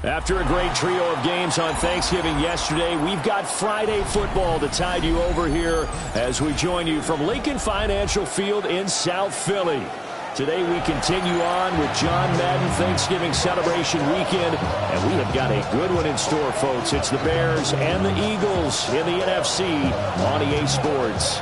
After a great trio of games on Thanksgiving yesterday, we've got Friday football to tide you over here as we join you from Lincoln Financial Field in South Philly. Today we continue on with John Madden Thanksgiving celebration weekend, and we have got a good one in store, folks. It's the Bears and the Eagles in the NFC on EA Sports.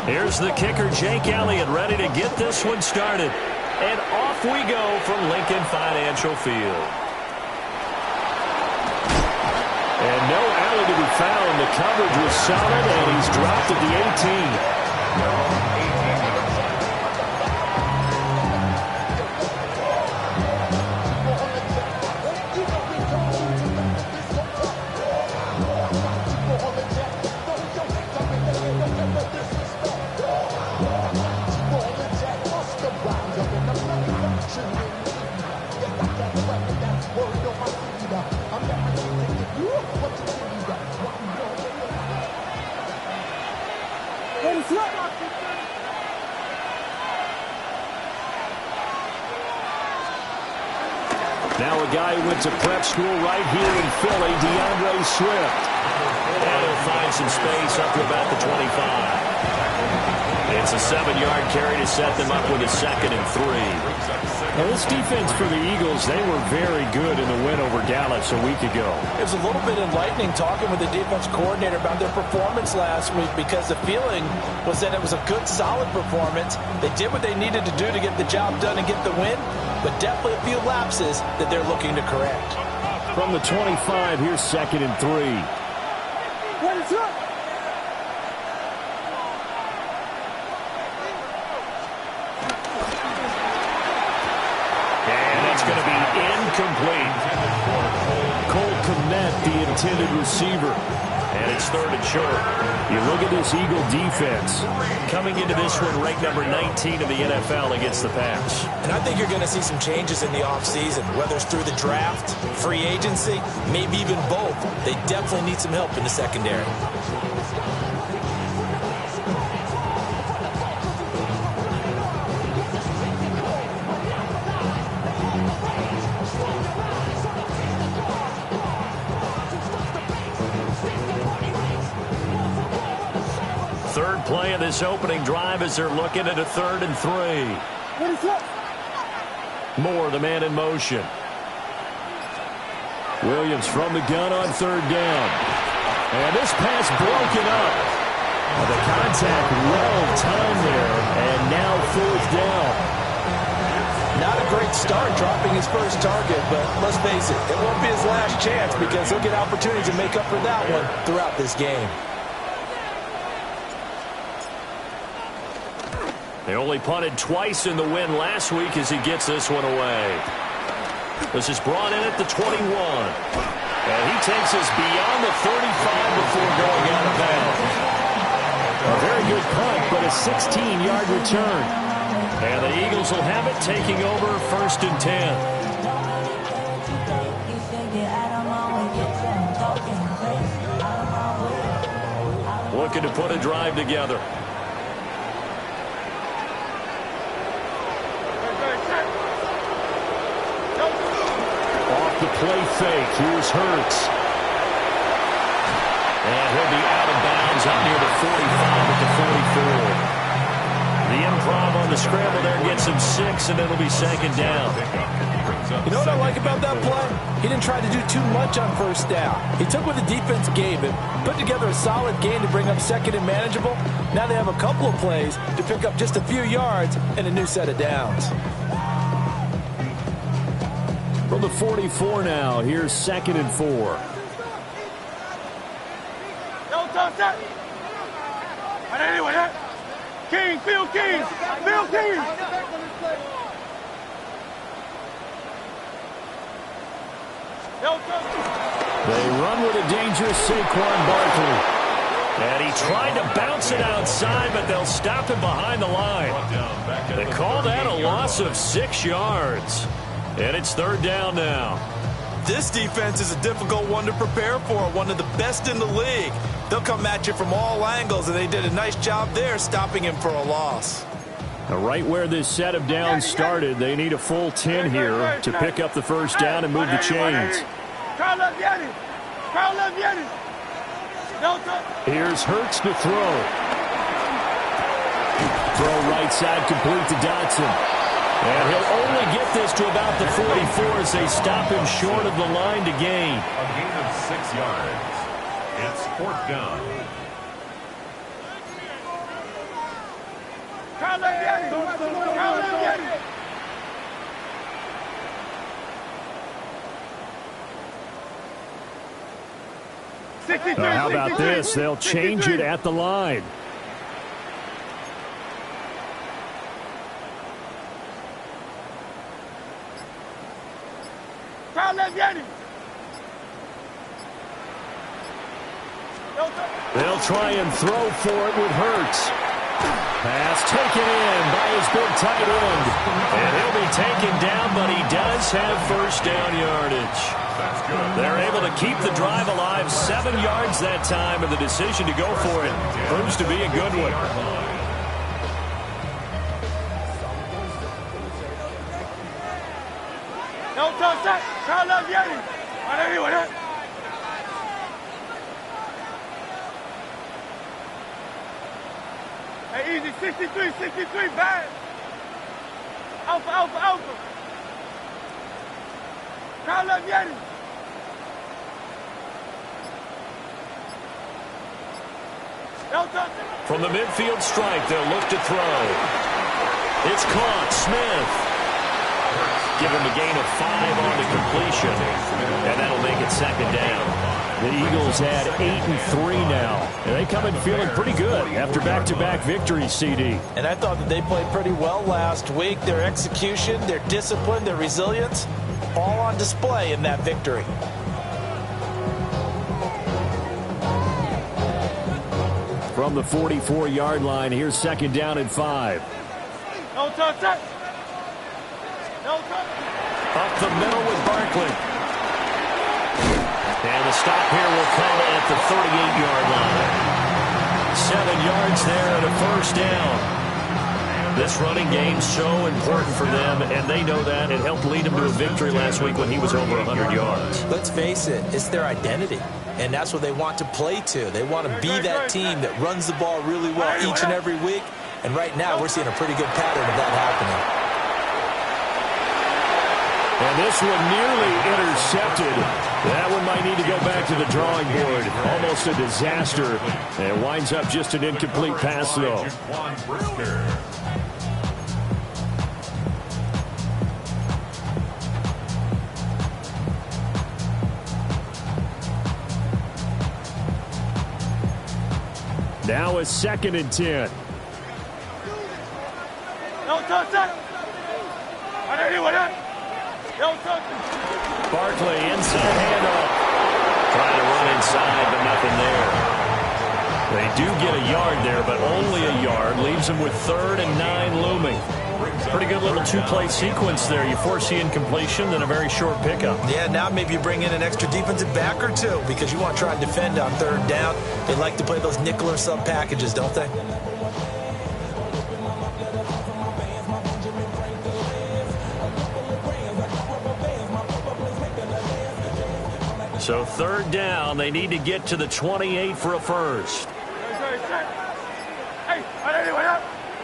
Here's the kicker, Jake Elliott, ready to get this one started. And off we go from Lincoln Financial Field. And no alley to be found. The coverage was solid, and he's dropped at the 18. Now a guy who went to prep school right here in Philly, DeAndre Swift. And he'll find some space up to about the 25. It's a 7-yard carry to set them up with a 2nd and 3. Now this defense for the Eagles, they were very good in the win over Dallas a week ago. It was a little bit enlightening talking with the defense coordinator about their performance last week, because the feeling was that it was a good, solid performance. They did what they needed to do to get the job done and get the win, but definitely a few lapses that they're looking to correct. From the 25, here's 2nd and 3. What is up? Going to be incomplete. Cole Kmet, the intended receiver. And it's 3rd and short. You look at this Eagle defense. Coming into this one, ranked number 19 in the NFL against the pass. And I think you're going to see some changes in the offseason, whether it's through the draft, free agency, maybe even both. They definitely need some help in the secondary. Third play of this opening drive as they're looking at a 3rd and 3. What is up? Moore, the man in motion. Williams from the gun on 3rd down. And this pass broken up. The contact well timed there, and now 4th down. Not a great start dropping his first target, but let's face it, it won't be his last chance, because he'll get opportunities to make up for that one throughout this game. They only punted twice in the win last week as he gets this one away. This is brought in at the 21. And he takes us beyond the 35 before going out of bounds. A very good punt, but a 16-yard return. And the Eagles will have it, taking over 1st and 10. Looking to put a drive together. The play fake. Here's Hurts. And he'll be out of bounds up near the 45 at the 44. The improv on the scramble there gets him 6, and it'll be 2nd down. You know what I like about that play? He didn't try to do too much on first down. He took what the defense gave him, put together a solid game to bring up second and manageable. Now they have a couple of plays to pick up just a few yards and a new set of downs. From the 44 now, here's 2nd and 4. King, Phil King, Phil King. They run with a dangerous Saquon Barkley. And he tried to bounce it outside, but they'll stop him behind the line. They call that a loss of 6 yards. And it's 3rd down now. This defense is a difficult one to prepare for, one of the best in the league. They'll come at you from all angles, and they did a nice job there stopping him for a loss. Right where this set of downs started, they need a full 10 here to pick up the first down and move the chains. Here's Hurts to throw. Throw right side complete to Dotson. And he'll only get this to about the 44 as they stop him short of the line to gain. A gain of 6 yards. It's 4th down. How about this? They'll change it at the line. They'll try and throw for it with Hurts. Pass taken in by his big tight end. And he'll be taken down, but he does have first down yardage. They're able to keep the drive alive, 7 yards that time, and the decision to go for it proves to be a good one. Hey, easy, 63, 63, bad. Alpha, alpha, alpha. Carl up, Yeti. From the midfield stripe, they'll look to throw. It's caught. Smith. Give him a gain of 5 on the completion. And that'll make it 2nd down. The Eagles had 8-3 now. And they come in feeling pretty good after back-to-back victories, CD. And I thought that they played pretty well last week. Their execution, their discipline, their resilience, all on display in that victory. From the 44-yard line, here's 2nd down and 5. No touch. No touch. Up the middle with Barkley. And the stop here will come at the 38-yard line. 7 yards there and a first down. This running game's so important for them, and they know that. It helped lead them to a victory last week when he was over 100 yards. Let's face it, it's their identity, and that's what they want to play to. They want to be that team that runs the ball really well each and every week, and right now we're seeing a pretty good pattern of that happening. And this one nearly intercepted. That one might need to go back to the drawing board. Almost a disaster. And it winds up just an incomplete pass, though. Now a 2nd and 10. No touch. Barkley inside handoff. Trying to run inside, but nothing there. They do get a yard there, but only a yard. Leaves them with 3rd and 9 looming. Pretty good little 2-play sequence there. You force the incompletion, then a very short pickup. Yeah, now maybe you bring in an extra defensive back or two because you want to try and defend on 3rd down. They like to play those nickel or sub packages, don't they? So 3rd down, they need to get to the 28 for a first. Hey,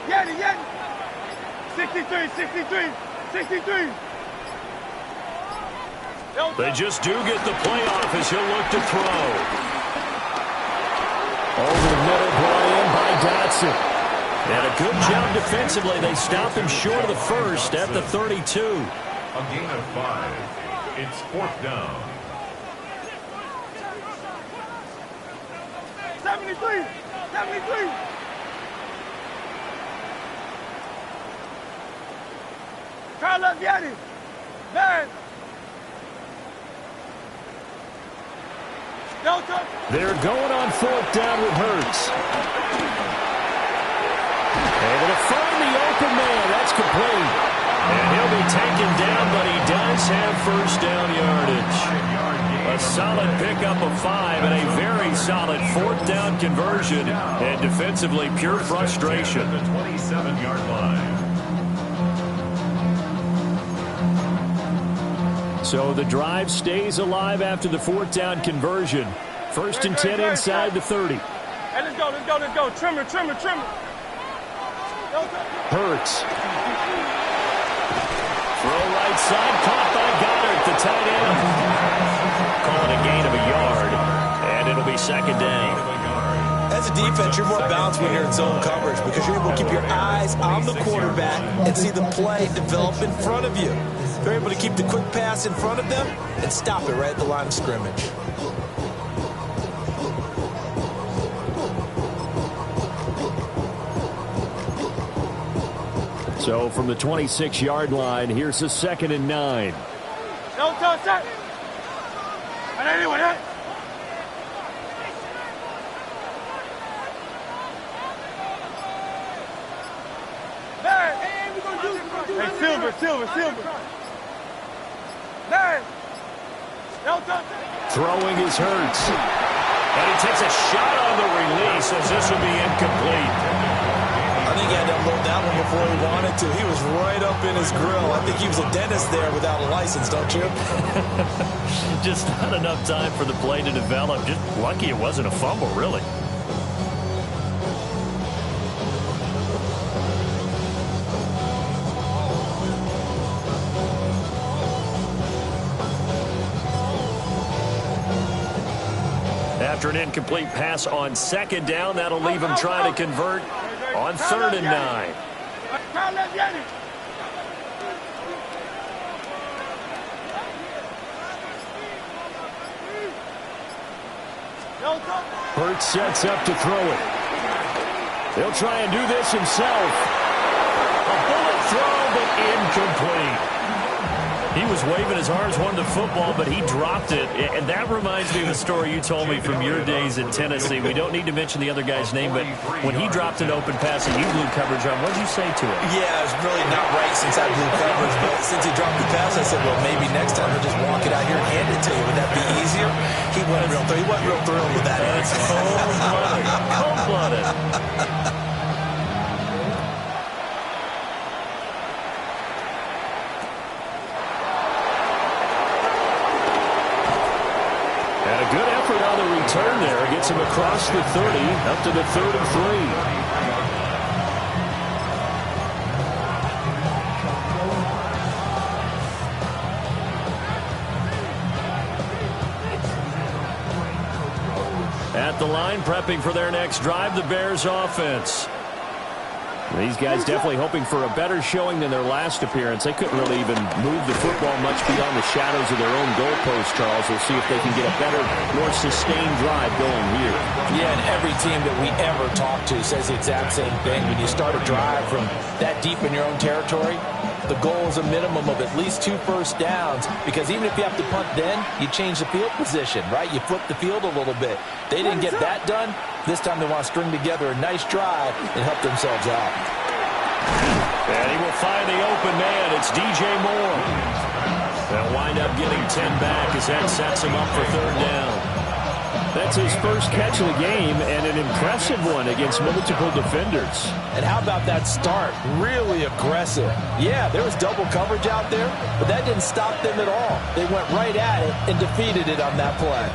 Yeti. 63. They just do get the playoff as he'll look to throw. Over the middle, brought in by Dotson. And a good job defensively. They stop him short of the first at the 32. A gain of 5. It's 4th down. 73. 73. Carlos Vieri. Man. They're going on 4th down with Hurts. Able to find the open man. That's complete. And he'll be taken down, but he does have first down yardage. A solid pickup of 5 and a very solid 4th down conversion. And defensively, pure frustration. The 27-yard line. So the drive stays alive after the 4th down conversion. 1st and 10 inside the 30. Hey, let's go, let's go, let's go. Trimmer, trimmer, trimmer. Hurts. Throw right side, caught by Goddard, the tight end. Calling a gain of a yard, and it'll be 2nd down. As a defense, you're more balanced when you're in zone coverage because you're able to keep your eyes on the quarterback and see the play develop in front of you. They're able to keep the quick pass in front of them and stop it right at the line of scrimmage. So from the 26-yard line, here's the 2nd and 9. No touch that. And anyone hit. Hey, we're going to do Hey, Silver. Man. No touch that. Throwing is Hurts. And he takes a shot on the release as this will be incomplete. I think he had to unload that one before he wanted to. He was right up in his grill. I think he was a dentist there without a license, don't you? Just not enough time for the play to develop. Just lucky it wasn't a fumble, really. After an incomplete pass on 2nd down, that'll leave him trying to convert on 3rd and 9. Hurts sets up to throw it. He'll try and do this himself. A bullet throw, but incomplete. He was waving his arms, wanted the football, but he dropped it. And that reminds me of the story you told me from your days in Tennessee. We don't need to mention the other guy's name, but when he dropped an open pass and you blew coverage on, what did you say to him? Yeah, it was really not right since I blew coverage, but since he dropped the pass, I said, well, maybe next time he'll just walk it out here and hand it to you. Would that be easier? He wasn't real thrilled with that answer. Cold-blooded. And a good effort on the return there. Gets him across the 30, up to the 3rd and 3. At the line, prepping for their next drive, the Bears offense. These guys definitely hoping for a better showing than their last appearance. They couldn't really even move the football much beyond the shadows of their own goalpost, Charles. We'll see if they can get a better, more sustained drive going here. Yeah, and every team that we ever talk to says the exact same thing. When you start a drive from that deep in your own territory, the goal is a minimum of at least 2 first downs, because even if you have to punt then, you change the field position, right? You flip the field a little bit. They didn't get that done. This time they want to string together a nice drive and help themselves out. And he will find the open man. It's DJ Moore. They'll wind up getting 10 back as that sets him up for 3rd down. That's his first catch of the game, and an impressive one against multiple defenders. And how about that start? Really aggressive. Yeah, there was double coverage out there, but that didn't stop them at all. They went right at it and defeated it on that play.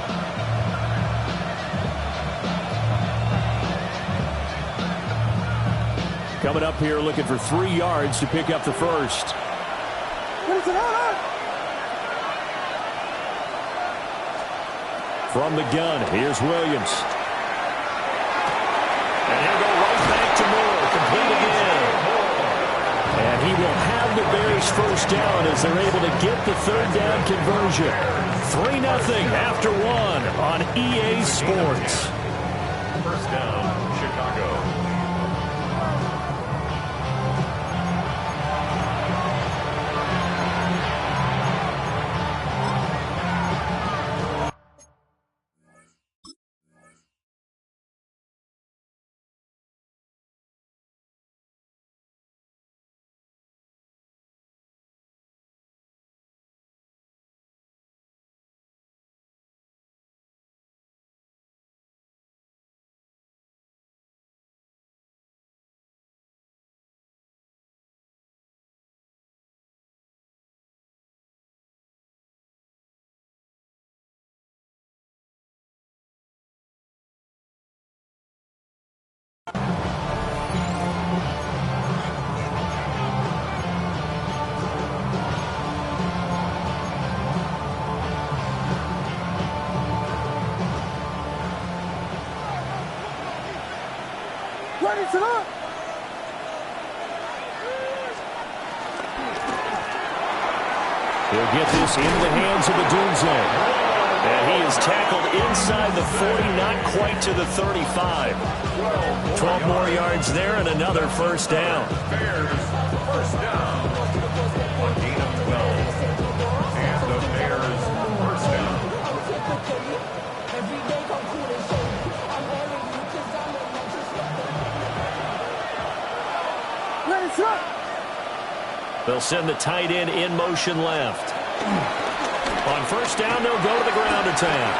Coming up here looking for 3 yards to pick up the first. From the gun, here's Williams. And he'll go right back to Moore. Complete again. And he will have the Bears first down as they're able to get the third down conversion. 3-0 after one on EA Sports. First down, Chicago. Ready to look. He'll get this into the hands of the Doomsday. And he is tackled inside the 40, not quite to the 35. 12 more yards there and another first down. Bears, first down. On gain of 12. And the Bears, first down. Ready to look. They'll send the tight end in motion left. On first down, they'll go to the ground attack.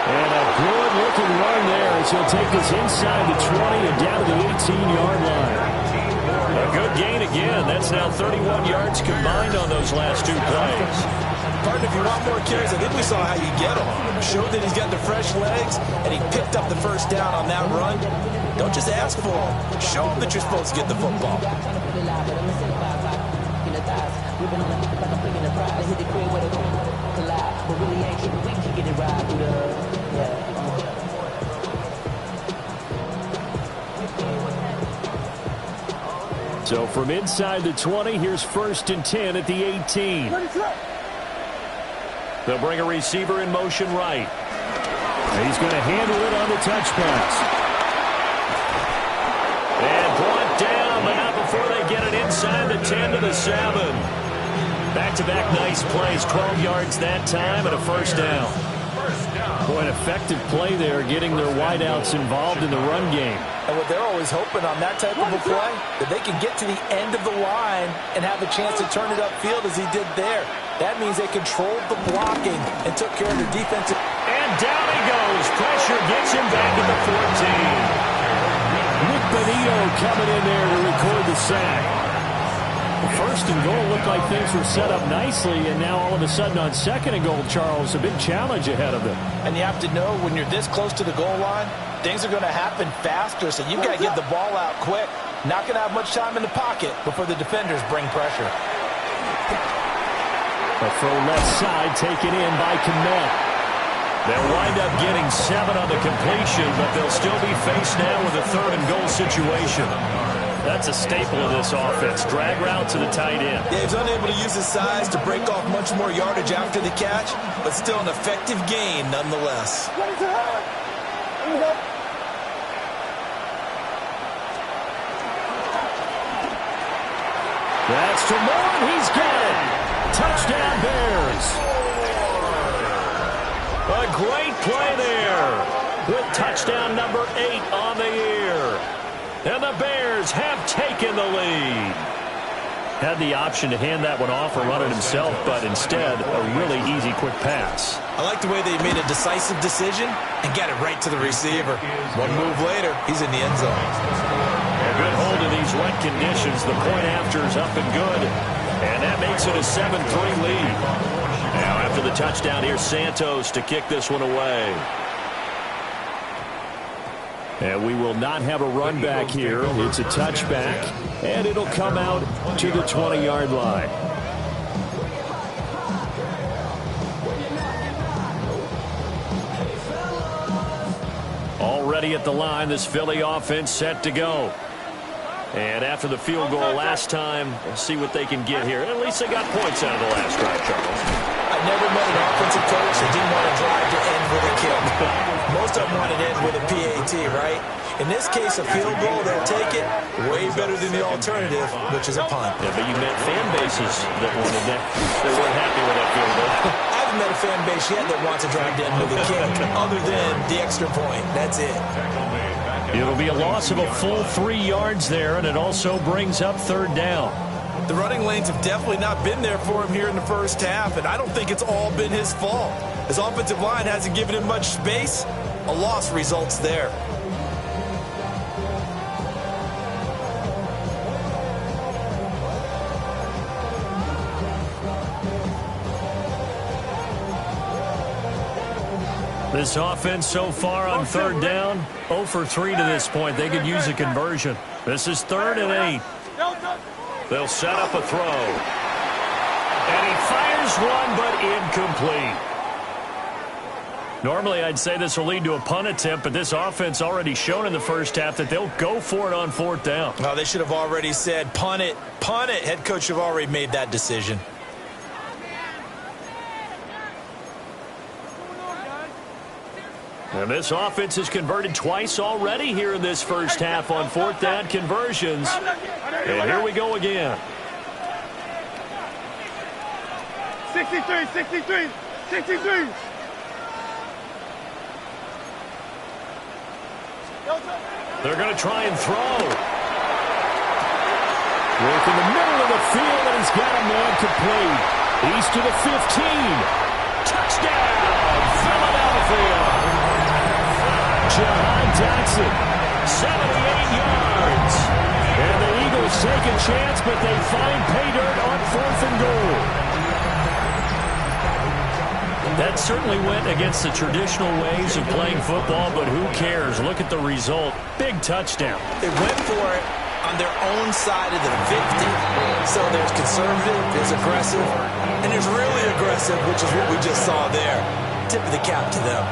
And a good-looking run there as he'll take us inside the 20 and down to the 18-yard line. A good gain again. That's now 31 yards combined on those last two plays. Partner, if you want more carries, I think we saw how you get him. Showed that he's got the fresh legs, and he picked up the first down on that run. Don't just ask for him. Show him that you're supposed to get the football. So from inside the 20, here's first and 10 at the 18. They'll bring a receiver in motion right. And he's going to handle it on the touch pass. And brought down, but not before they get it inside the 10 to the 7. Back-to-back nice plays, 12 yards that time and a first down. Boy, an effective play there, getting their wideouts involved in the run game. And what they're always hoping on that type of a play, that they can get to the end of the line and have a chance to turn it upfield as he did there. That means they controlled the blocking and took care of the defensive. And down he goes. Pressure gets him back at the 14. Nick Benito coming in there to record the sack. First and goal looked like things were set up nicely, and now all of a sudden on second and goal, Charles, a big challenge ahead of them. And you have to know when you're this close to the goal line, things are going to happen faster, so you've got to get the ball out quick. Not going to have much time in the pocket before the defenders bring pressure. A throw left side taken in by Kmet. They'll wind up getting 7 on the completion, but they'll still be faced now with a third and goal situation. That's a staple of this offense. Drag route to the tight end. Yeah, he's unable to use his size to break off much more yardage after the catch, but still an effective gain nonetheless. That's to Moore. He's got it. Touchdown, Bears. A great play there with touchdown number 8 on the year. And the Bears have taken the lead. Had the option to hand that one off or run it himself, but instead, a really easy, quick pass. I like the way they made a decisive decision and got it right to the receiver. One move later, he's in the end zone. A good hold in these wet conditions. The point after is up and good. And that makes it a 7-3 lead. Now, after the touchdown, here's Santos to kick this one away. And we will not have a run back here. It's a touchback, and it'll come out to the 20-yard line. Already at the line, this Philly offense set to go. And after the field goal last time, we'll see what they can get here. At least they got points out of the last drive, Charles. I never met an offensive coach that didn't want to drive to end with a kick. Most of them want to end with a PAT, right? In this case, a field goal, they'll take it way better than the alternative, which is a punt. Yeah, but you met fan bases that wanted that. They weren't happy with that field goal. I haven't met a fan base yet that wants to drive to end with a kick other than the extra point. That's it. It'll be a loss of a full 3 yards there, and it also brings up third down. The running lanes have definitely not been there for him here in the first half, and I don't think it's all been his fault. His offensive line hasn't given him much space. A loss results there. This offense so far on third down, 0 for 3 to this point. They could use a conversion. This is 3rd and 8. They'll set up a throw. And he fires one, but incomplete. Normally, I'd say this will lead to a punt attempt, but this offense already shown in the first half that they'll go for it on 4th down. Oh, they should have already said, punt it, punt it. Head coach have already made that decision. And this offense has converted twice already here in this first half on 4th down conversions. And here we go again. 63, 63, 63. They're going to try and throw. Work in the middle of the field, and he's got a man complete. He's to the 15. Touchdown, Philadelphia. Jahan Dotson, 78 yards. And the Eagles take a chance, but they find pay dirt on 4th and goal. That certainly went against the traditional ways of playing football, but who cares? Look at the result. Big touchdown. They went for it on their own side of the 50. So there's conservative, there's aggressive, and there's really aggressive, which is what we just saw there. Tip of the cap to them.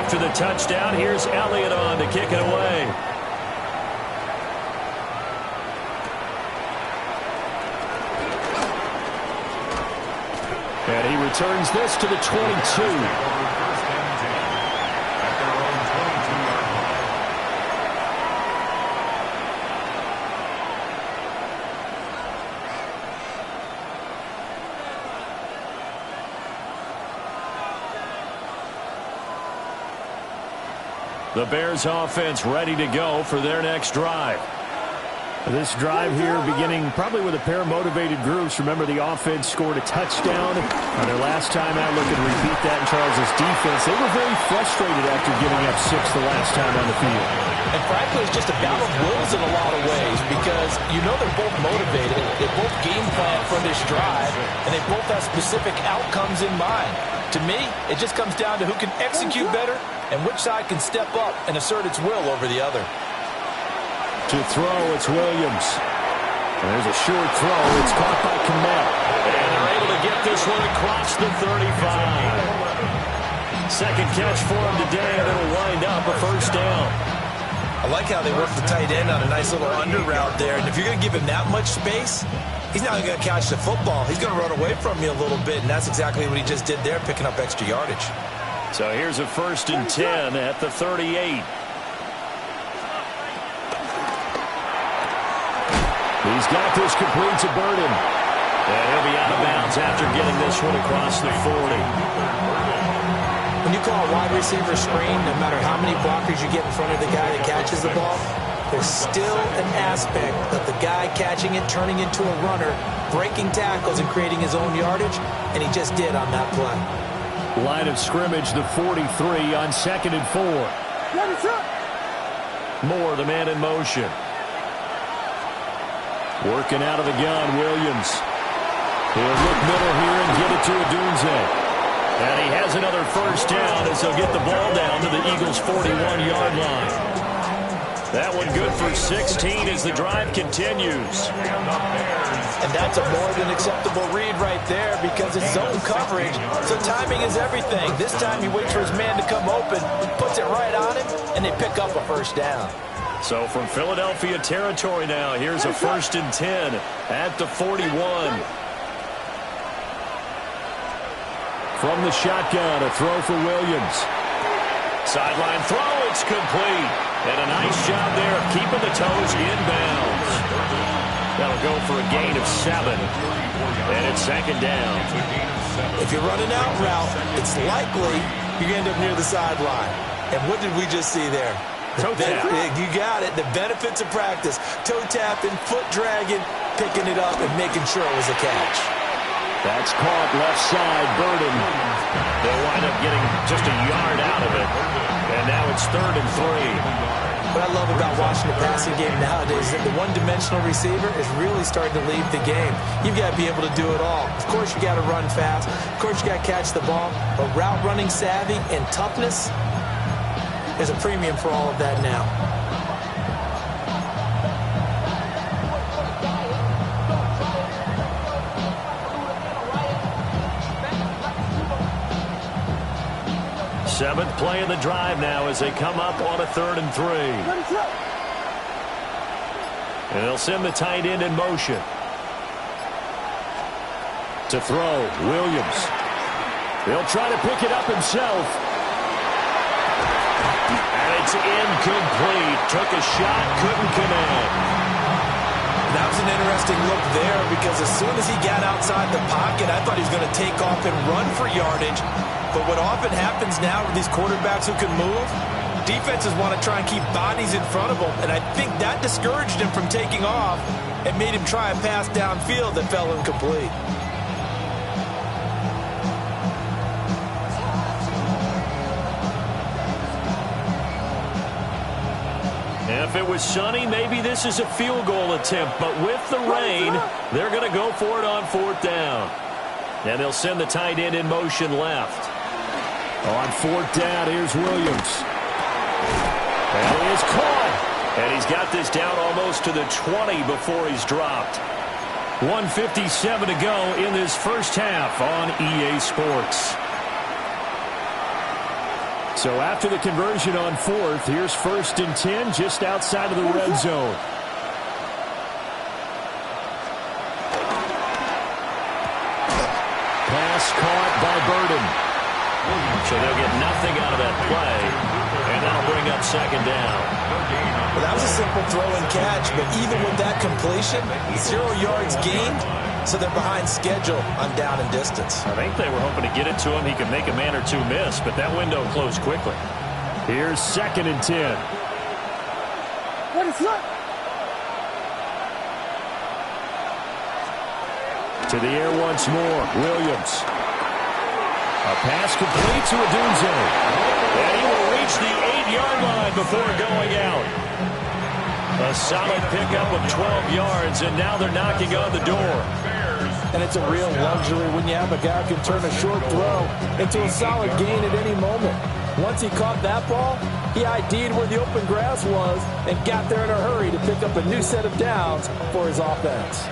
After the touchdown, here's Elliott on to kick it away. And he returns this to the 22. The Bears offense ready to go for their next drive. This drive here beginning probably with a pair of motivated groups. Remember, the offense scored a touchdown on their last time out. Look and repeat that in Charles' defense. They were very frustrated after giving up 6 the last time on the field. And frankly, it's just a battle of wills in a lot of ways because you know they're both motivated. They both game plan for this drive, and they both have specific outcomes in mind. To me, it just comes down to who can execute better and which side can step up and assert its will over the other. To throw, it's Williams. And there's a short throw. It's caught by Kmet. And they're able to get this one across the 35. Second catch for him today, and it'll wind up a first down. I like how they work the tight end on a nice little under route there. And if you're going to give him that much space, he's not going to catch the football. He's going to run away from you a little bit, and that's exactly what he just did there, picking up extra yardage. So here's a 1st and 10 at the 38. He's got this complete to Burden. And he'll be out of bounds after getting this one across the 40. When you call a wide receiver screen, no matter how many blockers you get in front of the guy that catches the ball, there's still an aspect of the guy catching it, turning into a runner, breaking tackles and creating his own yardage, and he just did on that play. Line of scrimmage, the 43 on 2nd and 4. Moore, the man in motion. Working out of the gun, Williams. He'll look middle here and get it to Odunze. And he has another first down as they'll get the ball down to the Eagles' 41-yard line. That one good for 16 as the drive continues. And that's a more than acceptable read right there because it's zone coverage, so timing is everything. This time he waits for his man to come open, puts it right on him, and they pick up a first down. So from Philadelphia territory now, here's a 1st and 10 at the 41. From the shotgun, a throw for Williams. Sideline throw, it's complete. And a nice job there of keeping the toes inbounds. That'll go for a gain of 7. And it's 2nd down. If you're running out route, it's likely you end up near the sideline. And what did we just see there? Toe tap. You got it. The benefits of practice. Toe tapping, foot dragging, picking it up, and making sure it was a catch. That's caught left side, Burden. They'll wind up getting just a yard out of it. And now it's 3rd and 3. What I love about watching the passing game nowadays is that the one-dimensional receiver is really starting to leave the game. You've got to be able to do it all. Of course, you got to run fast. Of course, you got to catch the ball. But route running savvy and toughness is a premium for all of that now. Seventh play of the drive now as they come up on a 3rd and 3. And they'll send the tight end in motion. To throw, Williams. He'll try to pick it up himself. And it's incomplete. Took a shot, couldn't connect. That was an interesting look there because as soon as he got outside the pocket, I thought he was going to take off and run for yardage. But what often happens now with these quarterbacks who can move, defenses want to try and keep bodies in front of them. And I think that discouraged him from taking off and made him try a pass downfield that fell incomplete. If it was sunny, maybe this is a field goal attempt. But with the rain, they're going to go for it on 4th down. And they'll send the tight end in motion left. On 4th down, here's Williams. And he is caught. And he's got this down almost to the 20 before he's dropped. 1:57 to go in this first half on EA Sports. So after the conversion on 4th, here's 1st and 10 just outside of the red zone. Pass caught by Burden. So they'll get nothing out of that play, and that'll bring up 2nd down. Well, that was a simple throw and catch, but even with that completion, 0 yards gained, so they're behind schedule on down and distance. I think they were hoping to get it to him. He could make a man or two miss, but that window closed quickly. Here's 2nd and 10. What is that? To the air once more, Williams. A pass complete to Adunze. And he will reach the 8-yard line before going out. A solid pickup of 12 yards, and now they're knocking on the door. And it's a real luxury when you have a guy who can turn a short throw into a solid gain at any moment. Once he caught that ball, he ID'd where the open grass was and got there in a hurry to pick up a new set of downs for his offense.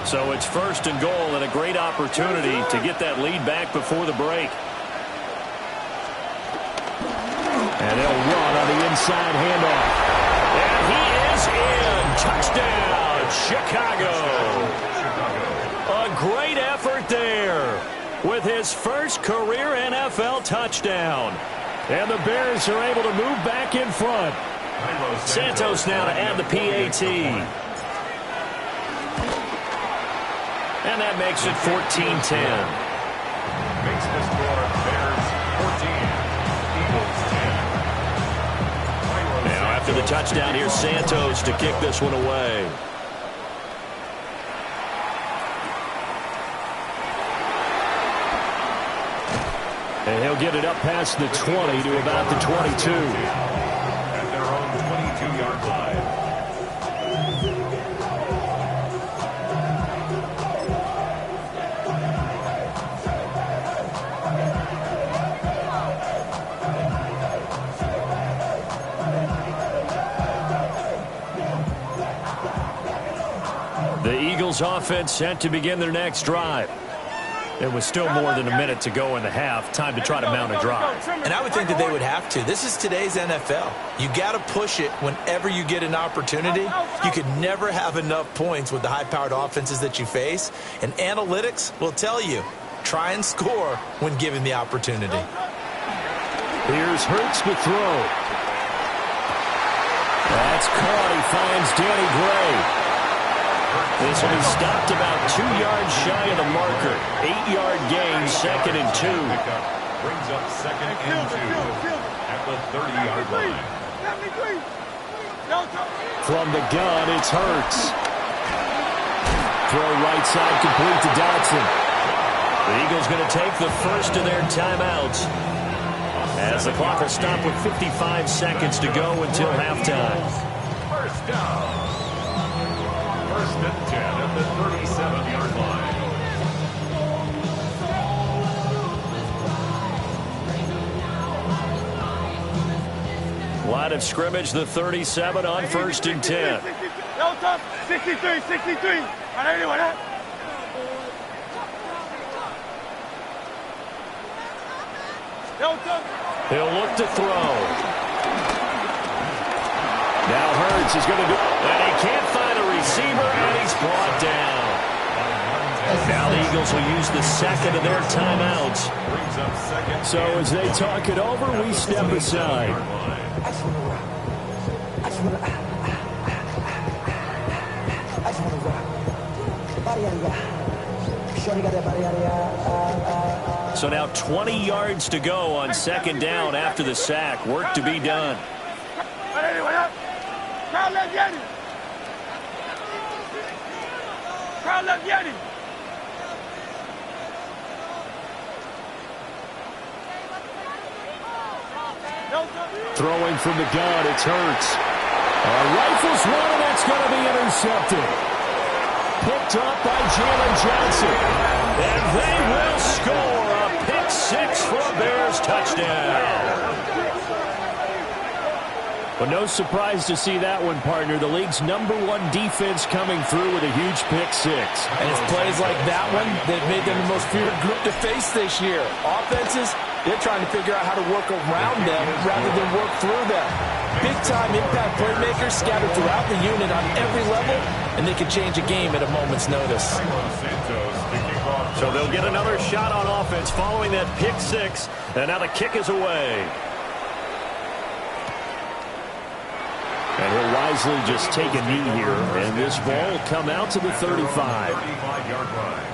So it's 1st and goal and a great opportunity to get that lead back before the break. And they'll run on the inside handoff. And he is in. Touchdown, Chicago. A great effort there with his first career NFL touchdown. And the Bears are able to move back in front. Santos now to add the PAT. And that makes it 14-10. Makes the score Bears 14, Eagles 10. Now after the touchdown, here's Santos to kick this one away. And he'll get it up past the 20 to about the 22. At their own 22-yard line. The Eagles offense set to begin their next drive. There was still more than a minute to go in the half. Time to try to mount a drive. And I would think that they would have to. This is today's NFL. You got to push it whenever you get an opportunity. You could never have enough points with the high-powered offenses that you face. And analytics will tell you, try and score when given the opportunity. Here's Hurts to throw. That's caught. He finds Danny Gray. This will be stopped about 2 yards shy of the marker. 8-yard gain, 2nd and 2. Brings up 2nd and 2 at the 30-yard line. From the gun, it's Hurts. Throw right side complete to Dotson. The Eagles going to take the first of their timeouts, as the clock will stop with 55 seconds to go until halftime. First down. First and 10 at the 37-yard line. Line of scrimmage, the 37 on 1st and 10. 63. He'll look to throw. Now Hurts is going to do, and he can't find a receiver, and he's brought down. Now the Eagles will use the second of their timeouts. So as they talk it over, we step aside. So now 20 yards to go on 2nd down after the sack. Work to be done. Throwing from the gun, it's Hurts. Rifles one, and that's going to be intercepted. Picked up by Jalen Johnson. And they will score a pick 6 for a Bears touchdown. But no surprise to see that one, partner. The league's #1 defense coming through with a huge pick 6. And it's plays like that one that made them the most feared group to face this year. Offenses, they're trying to figure out how to work around them rather than work through them. Big-time impact playmakers scattered throughout the unit on every level, and they can change a game at a moment's notice. So they'll get another shot on offense following that pick 6, and now the kick is away. And he'll wisely just take a knee here, and this ball will come out to the 35. 35-yard line.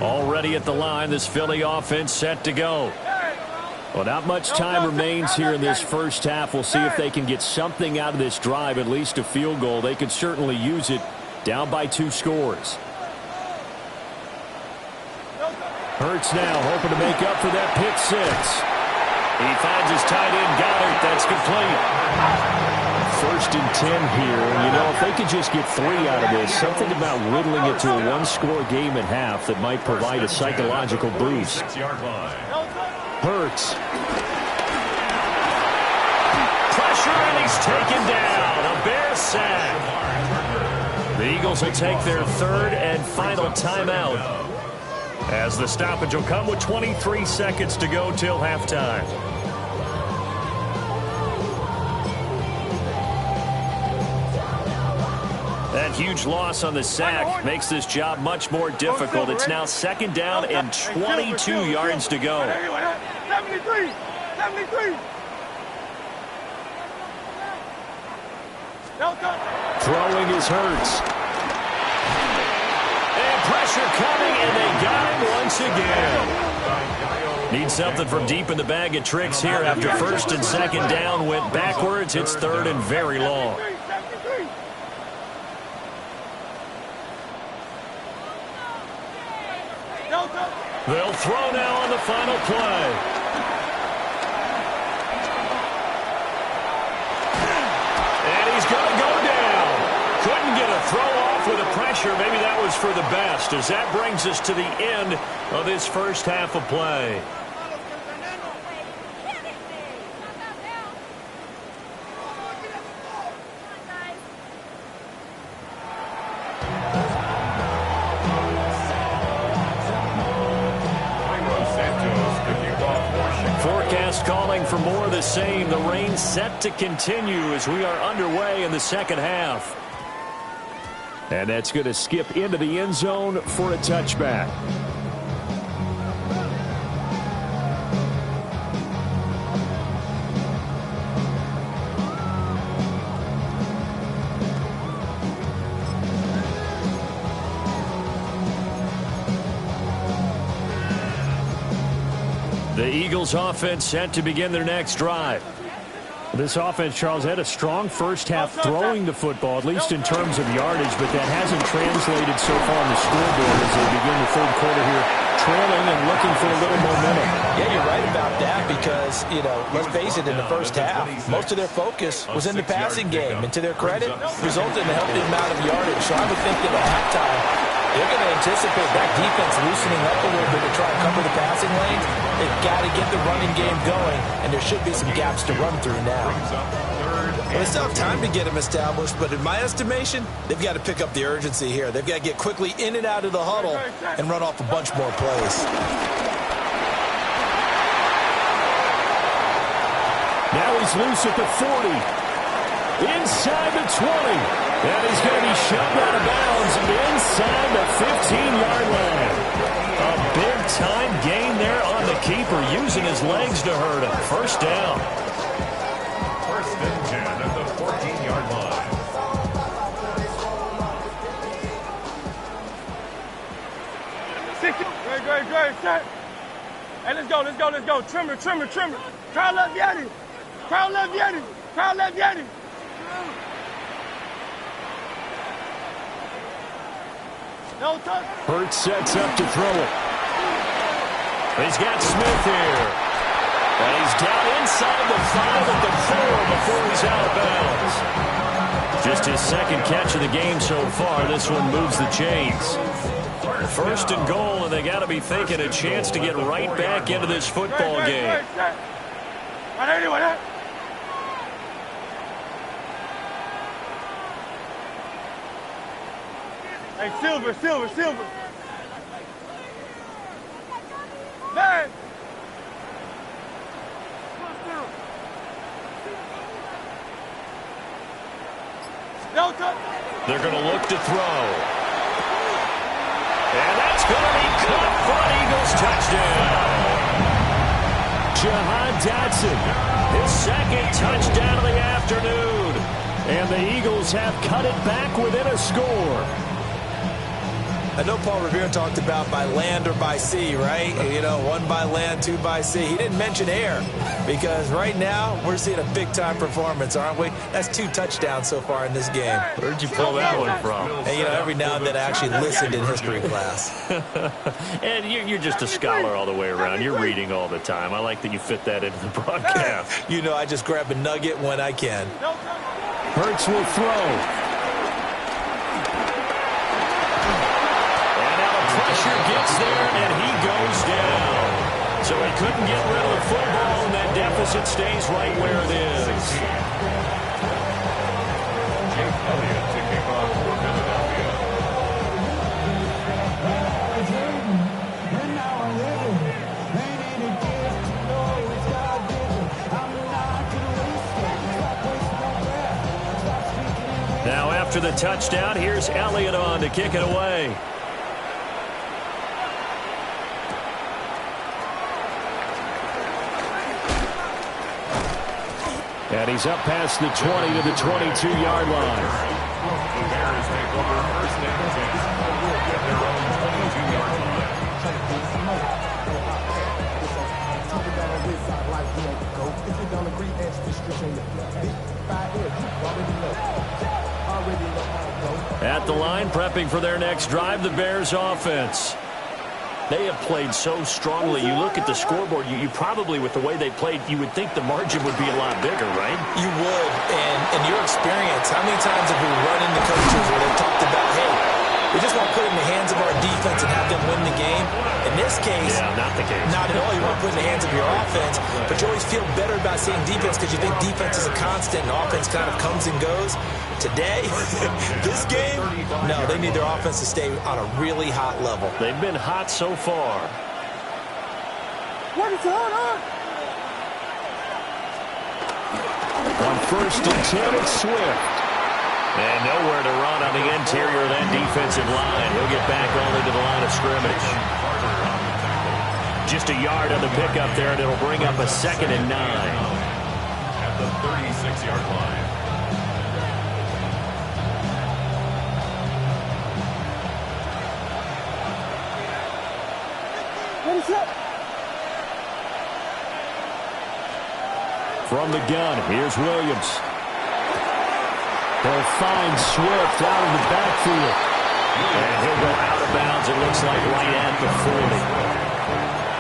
Already at the line, this Philly offense set to go. Well, not much time remains here in this first half. We'll see if they can get something out of this drive, at least a field goal. They could certainly use it. Down by 2 scores. Hurts now hoping to make up for that pick 6. He finds his tight end, Goddard. That's complete. 1st and 10 here. You know, if they could just get 3 out of this, something about whittling it to a 1-score game at half that might provide a psychological boost. Hurts. Pressure, and he's taken down. A Bear sack. The Eagles will take their 3rd and final timeout, as the stoppage will come with 23 seconds to go till halftime. That huge loss on the sack makes this job much more difficult. It's now 2nd down and 22 yards to go. 73. Throwing is Hurts. And pressure coming, and they got him once again. Need something from deep in the bag of tricks here after 1st and 2nd down went backwards. It's 3rd and very long. They'll throw now on the final play. Throw off with a pressure. pressure. Maybe that was for the best, as that brings us to the end of this first half of play. Forecast calling for more of the same. The rain set to continue as we are underway in the second half. And that's going to skip into the end zone for a touchback. The Eagles offense set to begin their next drive. This offense, Charles, had a strong first half throwing the football, at least in terms of yardage, but that hasn't translated so far on the scoreboard as they begin the third quarter here, trailing and looking for a little momentum. Yeah, you're right about that because, let's face it, in the first half, most of their focus was in the passing game. And to their credit, resulted in a healthy amount of yardage. So I would think that at halftime, they're going to anticipate that defense loosening up a little bit to try and cover the passing lanes. They've got to get the running game going, and there should be some gaps to run through now. Well, they still have time to get them established, but in my estimation, they've got to pick up the urgency here. They've got to get quickly in and out of the huddle and run off a bunch more plays. Now he's loose at the 40. Inside the 20. And he's going to be shoved out of bounds inside the 15-yard line. A big-time gain there on the keeper, using his legs to hurt him. First down. First and 10 at the 14-yard line. Great, set. Hey, let's go. Trimmer. Crowd left Yeti. No touch. Hurts sets up to throw it. He's got Smith here. And he's down inside the 5 at the 4 before he's out of bounds. Just his second catch of the game so far. This one moves the chains. First and goal, and they got to be thinking a chance to get right back into this football game. Hey, Silver. Man. No touch. They're going to look to throw. And that's going to be caught for an Eagles touchdown. Jahan Dotson, his second touchdown of the afternoon. And the Eagles have cut it back within a score. I know Paul Revere talked about by land or by sea, right? One by land, two by sea. He didn't mention air because right now we're seeing a big-time performance, aren't we? That's 2 touchdowns so far in this game. Where'd you pull that one from? And, every now and then I actually listened in history class. And you're just a scholar all the way around. You're reading all the time. I like that you fit that into the broadcast. I just grab a nugget when I can. Hurts will throw. Pressure gets there, and he goes down. So he couldn't get rid of the football, and that deficit stays right where it is. Jake Elliott to kick off for Philadelphia. Now after the touchdown, here's Elliott on to kick it away. And he's up past the 20 to the 22-yard line. The Bears take over first and 10 at their own 22-yard line. At the line, prepping for their next drive, the Bears offense. They have played so strongly. You look at the scoreboard, you probably, with the way they played, you would think the margin would be a lot bigger, right? You would. And in your experience, how many times have we run into coaches where they talked about, hey, We just want to put it in the hands of our defense and have them win the game. In this case, not the case. Not at all. You want to put it in the hands of your offense, but you always feel better about saying defense because you think defense is a constant and offense kind of comes and goes. Today, this game, no, they need their offense to stay on a really hot level. They've been hot so far. What is going on? On 1st and 10, it's Swift. And nowhere to run on the interior of that defensive line. He'll get back all into the line of scrimmage. Just a yard on the pickup there, and it'll bring up a 2nd and 9. At the 36-yard line. What is up? From the gun, here's Williams. They'll find Swift out of the backfield. And he'll go out of bounds, it looks like, right at the 40.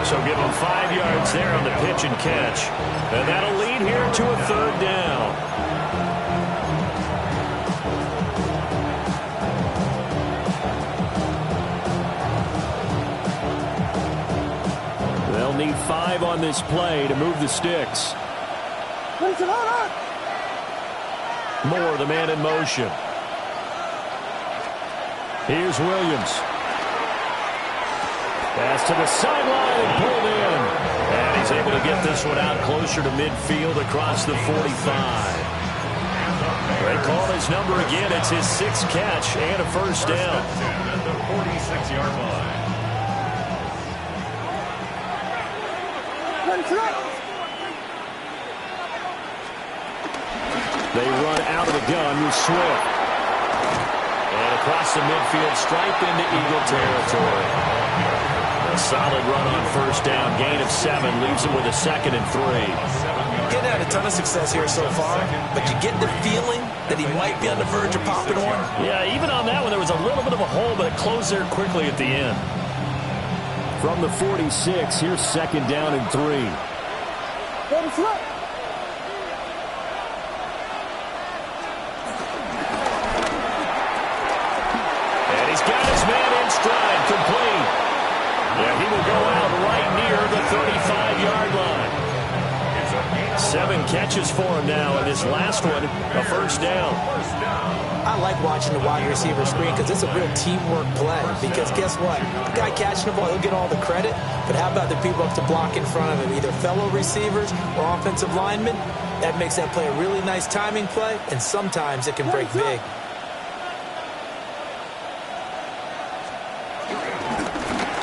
So give him 5 yards there on the pitch and catch. And that'll lead here to a 3rd down. They'll need 5 on this play to move the sticks. What is going on? Moore, the man in motion. Here's Williams. Pass to the sideline and pulled in. And he's able to get this one out closer to midfield across the 45. They call his number again. It's his 6th catch and a 1st down. At the 46-yard line. What is up? They run out of the gun with Swift. And across the midfield stripe into Eagle territory. A solid run on 1st down. Gain of 7 leaves him with a 2nd and 3. Getting had a ton of success here so far, but you get the feeling that he might be on the verge of popping one. Yeah, even on that one, there was a little bit of a hole, but it closed there quickly at the end. From the 46, here's 2nd down and 3. What is up? Stride complete. Yeah, he will go out right near the 35-yard line. 7 catches for him now, and this last one, a 1st down. I like watching the wide receiver screen because it's a real teamwork play. Because guess what? The guy catching the ball, he'll get all the credit. But how about the people up to block in front of him, either fellow receivers or offensive linemen? That makes that play a really nice timing play, and sometimes it can break big.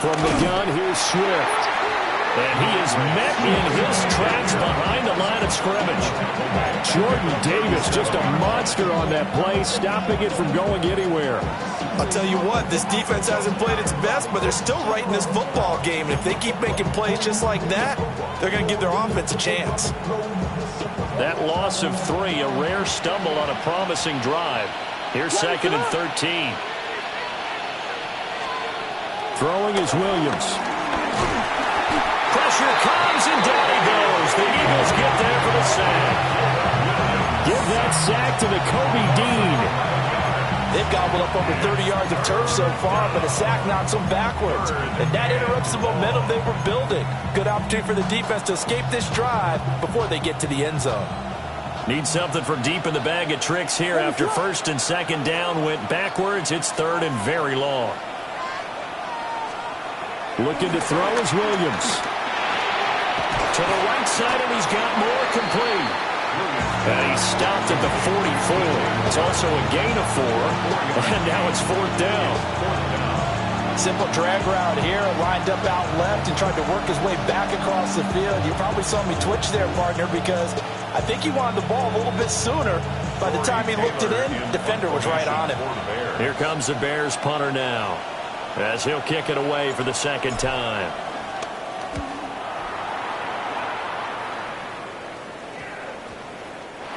From the gun, here's Swift. And he is met in his tracks behind the line of scrimmage. Jordan Davis, just a monster on that play, stopping it from going anywhere. I'll tell you what, this defense hasn't played its best, but they're still right in this football game. And if they keep making plays just like that, they're going to give their offense a chance. That loss of 3, a rare stumble on a promising drive. Here's 2nd and 13. Throwing is Williams. Pressure comes, and down he goes. The Eagles get there for the sack. Give that sack to the Kobe Dean. They've gobbled up over 30 yards of turf so far, but a sack knocks them backwards. And that interrupts the momentum they were building. Good opportunity for the defense to escape this drive before they get to the end zone. Need something from deep in the bag of tricks here. After 1st and 2nd down went backwards, it's 3rd and very long. Looking to throw is Williams. To the right side, and he's got more complete. And he's stopped at the 44. It's also a gain of 4. And now it's 4th down. Simple drag route here, lined up out left and tried to work his way back across the field. You probably saw me twitch there, partner, because I think he wanted the ball a little bit sooner. By the time he looked it in, the defender was right on him. Here comes the Bears punter now, as he'll kick it away for the 2nd time.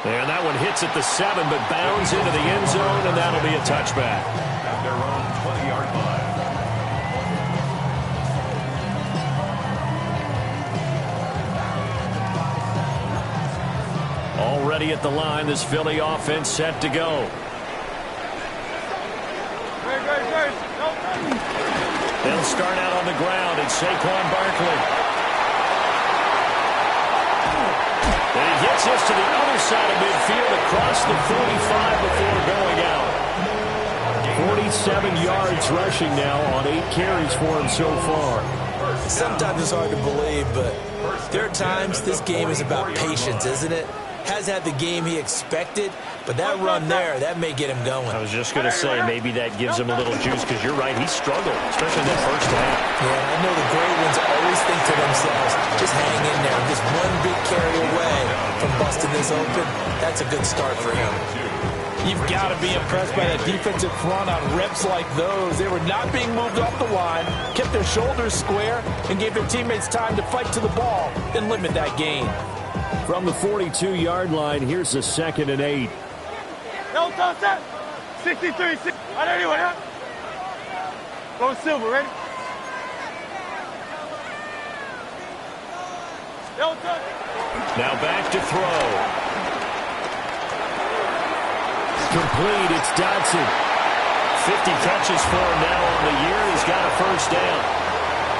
And that one hits at the 7, but bounds into the end zone, and that'll be a touchback. At their own 20-yard line. Already at the line, this Philly offense set to go. Great. They'll start out on the ground, and Saquon Barkley. And he gets this to the other side of midfield across the 45 before going out. 47 yards rushing now on 8 carries for him so far. Sometimes it's hard to believe, but there are times this game is about patience, isn't it? Has had the game he expected, but that run there, that may get him going. I was just going to say, maybe that gives him a little juice, because you're right, he struggled, especially in that first half. Yeah, I know the great ones always think to themselves, just hang in there, just one big carry away from busting this open. That's a good start for him. You've got to be impressed by that defensive front on reps like those. They were not being moved off the line, kept their shoulders square, and gave their teammates time to fight to the ball and limit that gain. From the 42-yard line, here's a 2nd and 8. No, touch that. 63, 6. Anyway, huh? Go Silver, ready? No, touch. Now back to throw. Complete, it's Dodson. 50 catches for him now on the year. He's got a first down.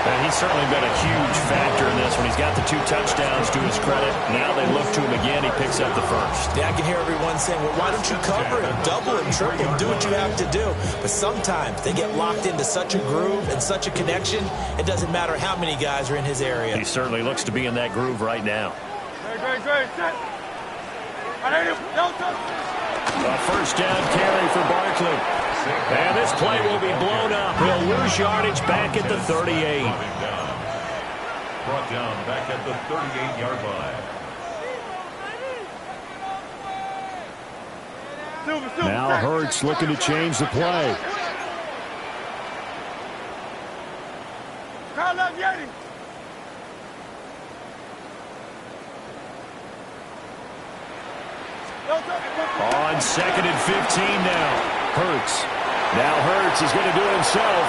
And he's certainly been a huge factor in this one. He's got the 2 touchdowns to his credit. Now they look to him again. He picks up the first. Yeah, I can hear everyone saying, well, why don't you cover him, double him, triple him, do what you have to do. But sometimes they get locked into such a groove and such a connection, it doesn't matter how many guys are in his area. He certainly looks to be in that groove right now. Great. Set. No touch. A first down carry for Barkley. And this play will be blown up. He'll lose yardage back at the 38. Brought down back at the 38-yard line. Now Hurts looking to change the play. On 2nd and 15 now. Hurts. Now Hurts is going to do it himself.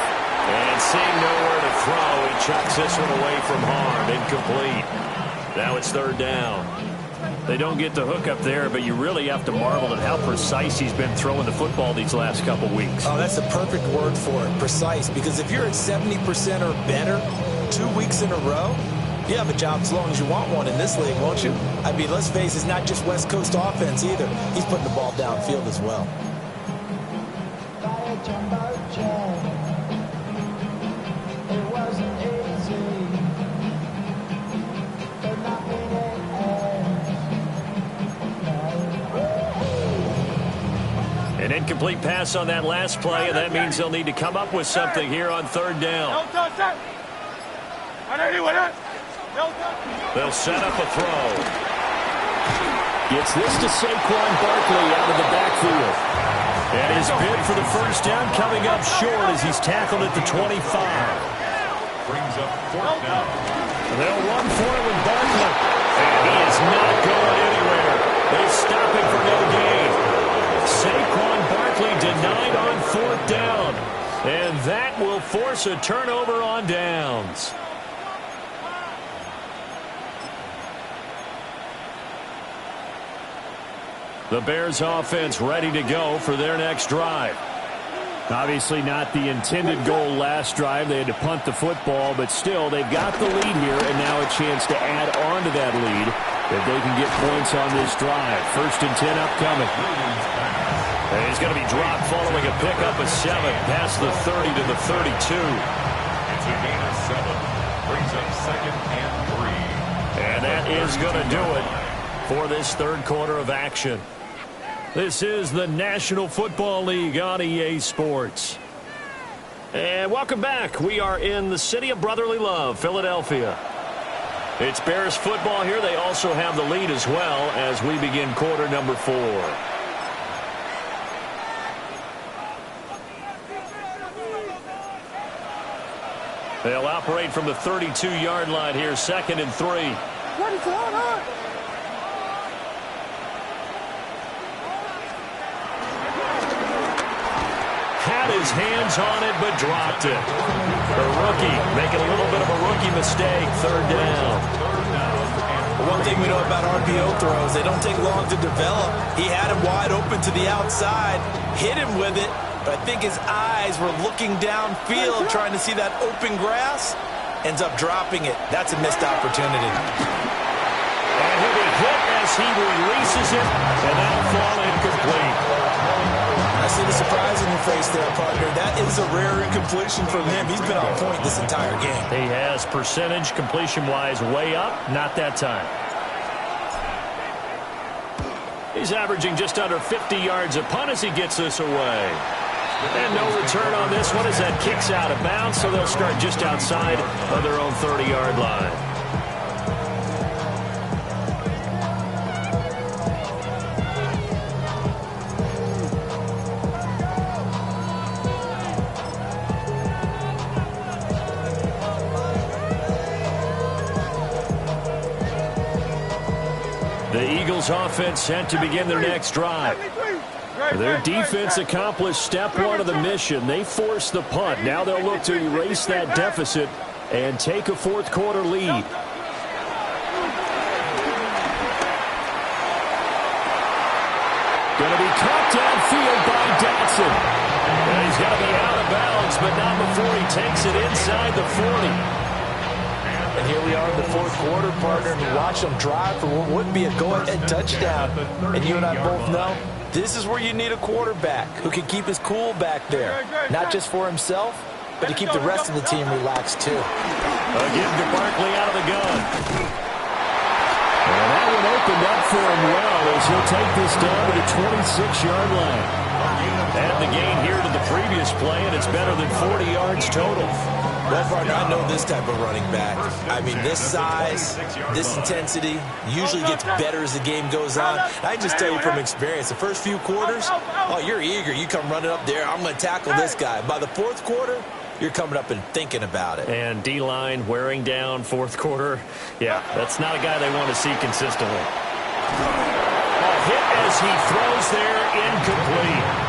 And seeing nowhere to throw, he chucks this one away from harm. Incomplete. Now it's 3rd down. They don't get the hook up there, but you really have to marvel at how precise he's been throwing the football these last couple weeks. Oh, that's the perfect word for it, precise. Because if you're at 70% or better 2 weeks in a row, you have a job as long as you want one in this league, won't you? I mean, let's face it, it's not just West Coast offense either. He's putting the ball downfield as well. An incomplete pass on that last play, and that means they'll need to come up with something here on 3rd down. They'll set up a throw. Gets this to Saquon Barkley out of the backfield. And his bid for the first down coming up short as he's tackled at the 25. Brings up 4th down. They'll run for it with Barkley. And he is not going anywhere. They stop him for no gain. Saquon Barkley denied on 4th down. And that will force a turnover on downs. The Bears offense ready to go for their next drive. Obviously not the intended goal last drive. They had to punt the football, but still they've got the lead here, and now a chance to add on to that lead if they can get points on this drive. 1st and 10 upcoming. And he's going to be dropped following a pickup of 7 past the 30 to the 32. It's a gain of 7. Brings up 2nd and 3. And that is going to do it for this 3rd quarter of action. This is the National Football League on EA Sports. And welcome back. We are in the city of brotherly love, Philadelphia. It's Bears football here. They also have the lead as well as we begin quarter number 4. They'll operate from the 32-yard line here, 2nd and 3. What is going on? Had his hands on it, but dropped it. The rookie making a little bit of a rookie mistake. 3rd down. One thing we know about RPO throws, they don't take long to develop. He had him wide open to the outside, hit him with it, but I think his eyes were looking downfield, trying to see that open grass. Ends up dropping it. That's a missed opportunity. And he'll be hit as he releases it, and that'll fall incomplete. I see the surprise in your face there, partner. That is a rare incompletion from him. He's been on point this entire game. He has percentage completion-wise way up, not that time. He's averaging just under 50 yards a punt as he gets this away. And no return on this one as that kicks out of bounds, so they'll start just outside of their own 30-yard line. The Eagles offense set to begin their next drive. Their defense accomplished step one of the mission. They forced the punt. Now they'll look to erase that deficit and take a fourth quarter lead. Going to be caught downfield by Dotson. And he's going to be out of bounds, but not before he takes it inside the 40. And here we are in the fourth quarter, partner, and we watch them drive for what would be a go-ahead touchdown. And you and I both know this is where you need a quarterback who can keep his cool back there. Not just for himself, but to keep the rest of the team relaxed, too. Again to Barkley out of the gun. And that one opened up for him well as he'll take this down to the 26-yard line. Add the gain here to the previous play, and it's better than 40 yards total. Well, partner, I know this type of running back. I mean, this size, this intensity usually gets better as the game goes on. I just tell you from experience, the first few quarters, oh, you're eager. You come running up there, I'm going to tackle this guy. By the fourth quarter, you're coming up and thinking about it. And D-line wearing down fourth quarter. Yeah, that's not a guy they want to see consistently. A hit as he throws there, incomplete.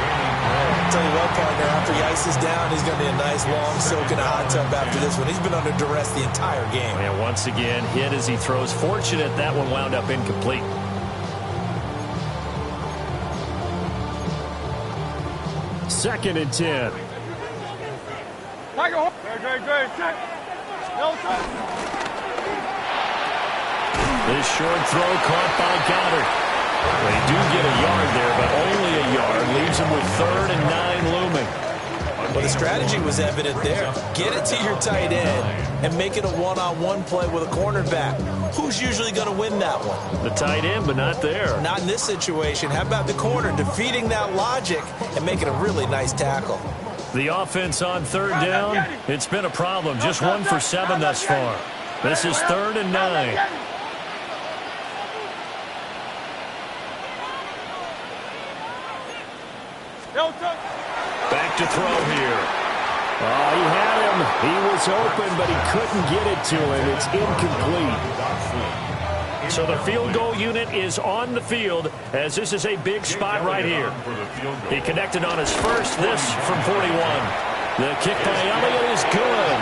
Tell you what, partner, after he ices down, he's going to be a nice, long soak in a hot tub after this one. He's been under duress the entire game. And once again, hit as he throws. Fortunate that one wound up incomplete. Second and 10. This short throw caught by Goddard. They do get a yard there, but only a yard. Leaves them with 3rd and 9 looming. Well, the strategy was evident there. Get it to your tight end and make it a one-on-one play with a cornerback. Who's usually going to win that one? The tight end, but not there. Not in this situation. How about the corner defeating that logic and making a really nice tackle? The offense on 3rd down, it's been a problem. Just 1 for 7 thus far. This is 3rd and 9. Back to throw here. Oh, he had him. He was open, but he couldn't get it to him. It's incomplete. So the field goal unit is on the field as this is a big spot right here. He connected on his first, this from 41. The kick by Elliott is good.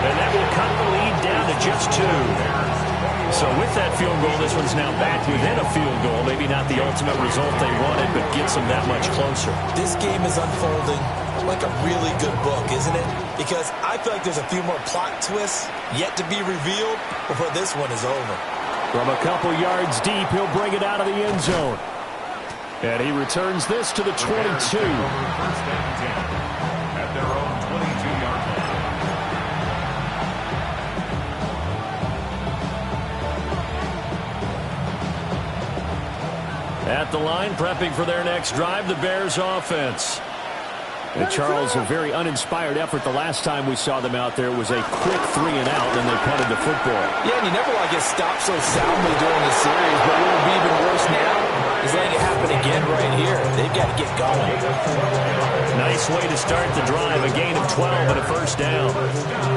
And that will cut the lead down to just 2. So with that field goal, this one's now back within a field goal. Maybe not the ultimate result they wanted, but gets them that much closer. This game is unfolding like a really good book, isn't it? Because I feel like there's a few more plot twists yet to be revealed before this one is over. From a couple yards deep, he'll bring it out of the end zone. And he returns this to the 22. First and 10 at their own 22-yard line. At the line, prepping for their next drive, the Bears offense. And Charles, a very uninspired effort the last time we saw them out there was a quick 3 and out, and they punted the football. Yeah, and you never want to get stopped so soundly during the series, but what will be even worse now is letting it happen again right here. They've got to get going. Nice way to start the drive, a gain of 12 and a first down.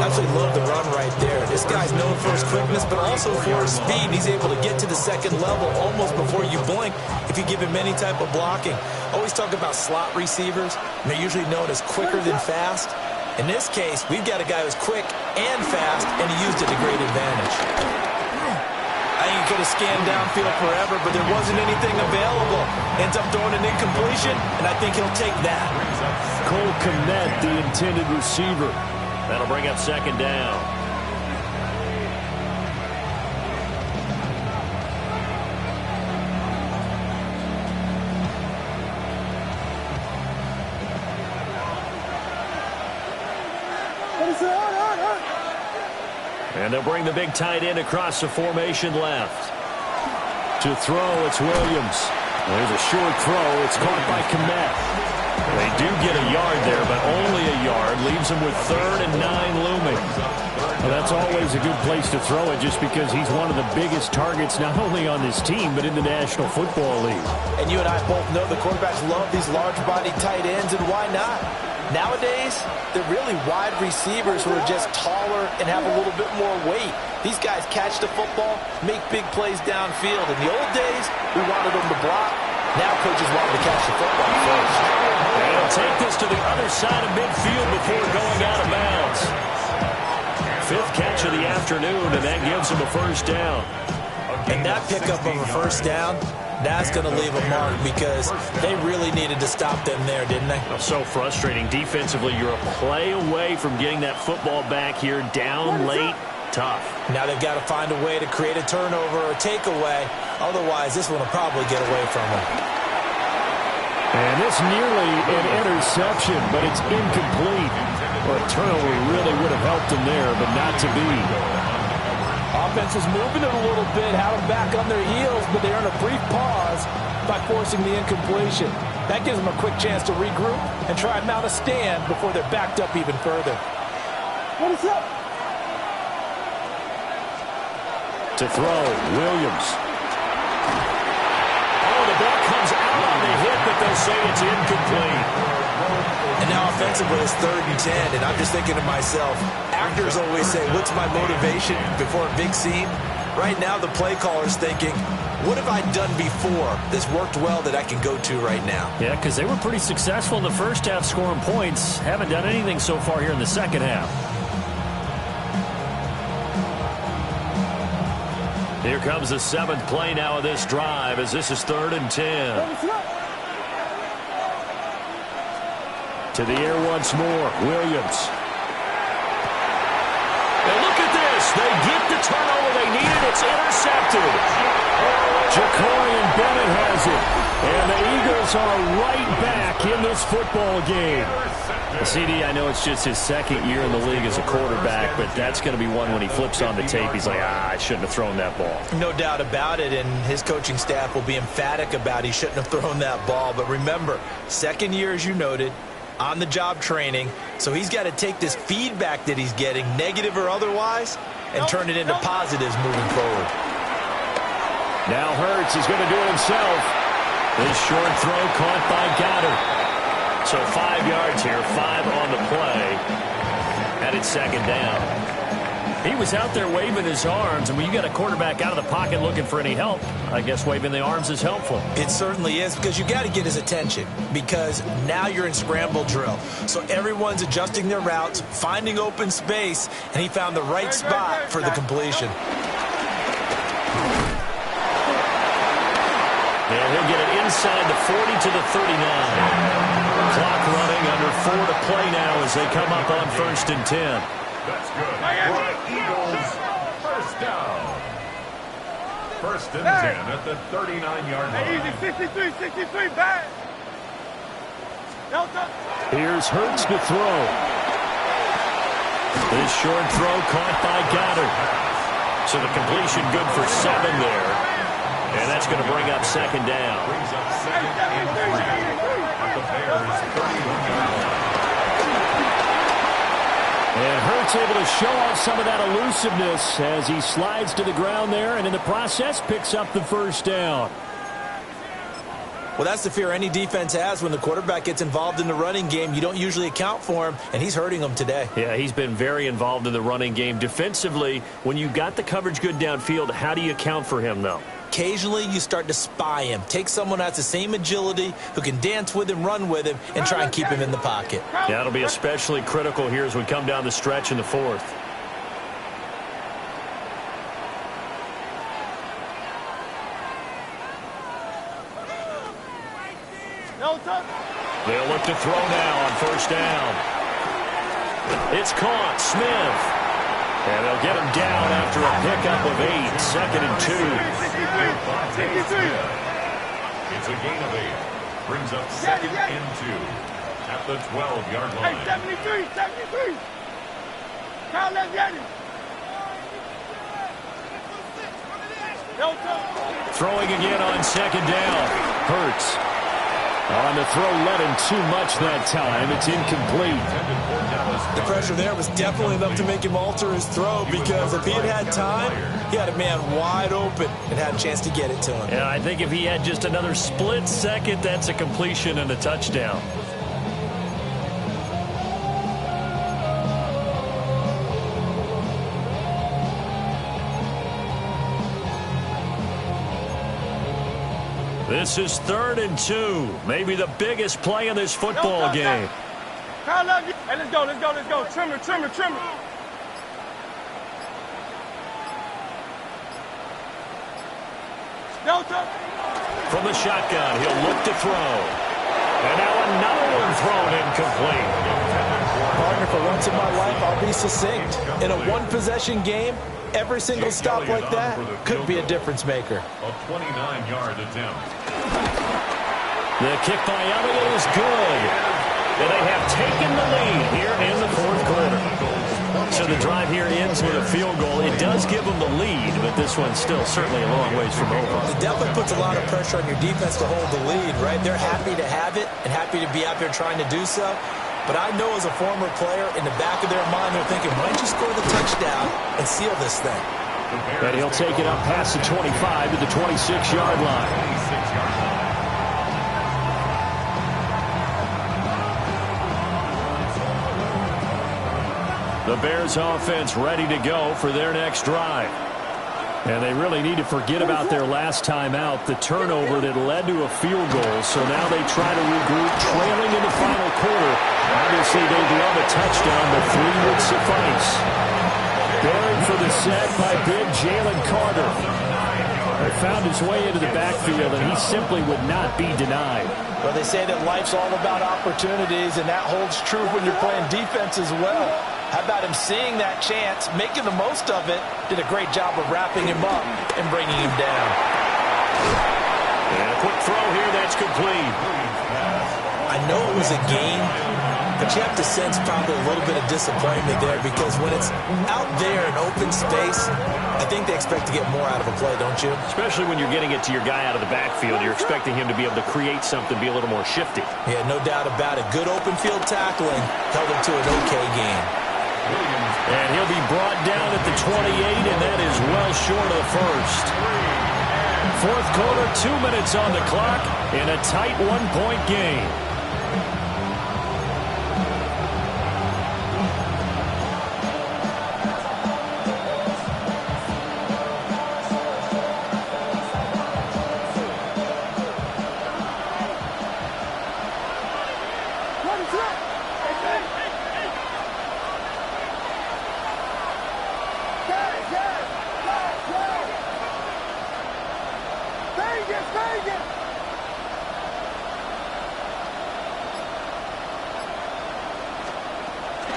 Absolutely love the run right there. This guy's known for his quickness, but also for his speed. He's able to get to the second level almost before you blink if you give him any type of blocking. Always talk about slot receivers, and they're usually known as quicker than fast. In this case, we've got a guy who's quick and fast, and he used it to great advantage. I think he could have scanned downfield forever, but there wasn't anything available. Ends up throwing an incompletion, and I think he'll take that. Cole Kmet, the intended receiver. That'll bring up second down. And they'll bring the big tight end across the formation left. To throw, it's Williams. There's a short throw. It's caught by Kmet. They do get a yard there, but only a yard. Leaves them with 3rd and 9 looming. Well, that's always a good place to throw it just because he's one of the biggest targets not only on this team but in the National Football League. And you and I both know the quarterbacks love these large-bodied tight ends, and why not? Nowadays, they're really wide receivers who are just taller and have a little bit more weight. These guys catch the football, make big plays downfield. In the old days, we wanted them to block. Now coaches want them to catch the football first. And he'll take this to the other side of midfield before going out of bounds. 5th catch of the afternoon, and that gives him a first down. And that pickup of a first down, that's going to leave a mark because they really needed to stop them there, didn't they? So frustrating. Defensively, you're a play away from getting that football back here. Down late, tough. Now they've got to find a way to create a turnover or takeaway. Otherwise, this one will probably get away from them. And it's nearly an interception, but it's incomplete. Or a turnover really would have helped them there, but not to be. Offense is moving it a little bit, have them back on their heels, but they earn a brief pause by forcing the incompletion. That gives them a quick chance to regroup and try and mount a stand before they're backed up even further. What is up? To throw, Williams. Oh, the ball comes out on the hit, but they'll say it's incomplete. And now offensively it's 3rd and 10, and I'm just thinking to myself, actors always say, what's my motivation before a big scene? Right now the play caller's thinking, what have I done before that's worked well that I can go to right now? Yeah, because they were pretty successful in the first half scoring points. Haven't done anything so far here in the second half. Here comes the 7th play now of this drive as this is 3rd and 10. To the air once more, Williams. And look at this. They get the turnover they needed. It's intercepted. Ja'Cory Bennett has it. And the Eagles are right back in this football game. CD, I know it's just his 2nd year in the league as a quarterback, but that's going to be one when he flips on the tape. He's like, I shouldn't have thrown that ball. No doubt about it, and his coaching staff will be emphatic about he shouldn't have thrown that ball. But remember, 2nd year, as you noted, on-the-job training, so he's got to take this feedback that he's getting, negative or otherwise, and turn it into positives moving forward. Now Hurts is going to do it himself. This short throw caught by Goddard. So 5 yards here, 5 on the play, and it's 2nd down. He was out there waving his arms, and when you got a quarterback out of the pocket looking for any help, I guess waving the arms is helpful. It certainly is, because you got to get his attention, because now you're in scramble drill. So everyone's adjusting their routes, finding open space, and he found the right spot for the completion. And he'll get it inside the 40 to the 39. Clock running, under 4 to play now as they come up on 1st and 10. That's good. For the Eagles, first down. 1st and 10 at the 39-yard line. Easy, 63, back. Delta. Here's Hurts to throw. This short throw caught by Goddard. So the completion good for 7 there. And that's going to bring up 2nd down. Brings up 2nd and 3 at the Bears' 31-yard line. And Hurts able to show off some of that elusiveness as he slides to the ground there, and in the process picks up the first down. Well, that's the fear any defense has when the quarterback gets involved in the running game. You don't usually account for him, and he's hurting them today. Yeah, he's been very involved in the running game. Defensively, when you got the coverage good downfield, how do you account for him, though? Occasionally, you start to spy him. Take someone who has the same agility, who can dance with him, run with him, and try and keep him in the pocket. Yeah, it'll be especially critical here as we come down the stretch in the 4th. Delta. They'll look to throw now on first down. It's caught. Smith. And they'll get him down after a pickup of 8. Second and 2. It's a gain of 8. Brings up second and 2 at the 12-yard line. Hey, 73. Count that Yanni. Throwing again on second down. Hurts. On the throw, led him too much that time. It's incomplete. The pressure there was definitely enough to make him alter his throw, because if he had time, he had a man wide open and had a chance to get it to him. Yeah, I think if he had just another split second, that's a completion and a touchdown. This is 3rd and 2. Maybe the biggest play in this football game. Hey, let's go. Trimmer. From the shotgun, he'll look to throw. And now another one thrown incomplete. Partner, for once in my life, I'll be succinct. In a one-possession game, every single stop like that could be a difference maker. A 29-yard attempt. The kick by Elliott is good. And they have taken the lead here in the 4th quarter. So the drive here ends with a field goal. It does give them the lead, but this one's still certainly a long ways from over. It definitely puts a lot of pressure on your defense to hold the lead, right? They're happy to have it and happy to be out there trying to do so. But I know as a former player, in the back of their mind, they're thinking, why don't you score the touchdown and seal this thing? And he'll take it up past the 25 to the 26-yard line. The Bears offense ready to go for their next drive. And they really need to forget about their last time out, the turnover that led to a field goal. So now they try to regroup, trailing in the final quarter. Obviously, they'd love a touchdown, but 3 would suffice. Buried for the sack by big Jalen Carter. He found his way into the backfield, and he simply would not be denied. Well, they say that life's all about opportunities, and that holds true when you're playing defense as well. How about him seeing that chance, making the most of it, did a great job of wrapping him up and bringing him down. And a quick throw here, that's complete. I know it was a game, but you have to sense probably a little bit of disappointment there, because when it's out there in open space, I think they expect to get more out of a play, don't you? Especially when you're getting it to your guy out of the backfield. You're expecting him to be able to create something, be a little more shifty. Yeah, no doubt about it. Good open field tackling held him to an okay game. And he'll be brought down at the 28, and that is well short of the first. 4th quarter, 2 minutes on the clock in a tight 1-point game.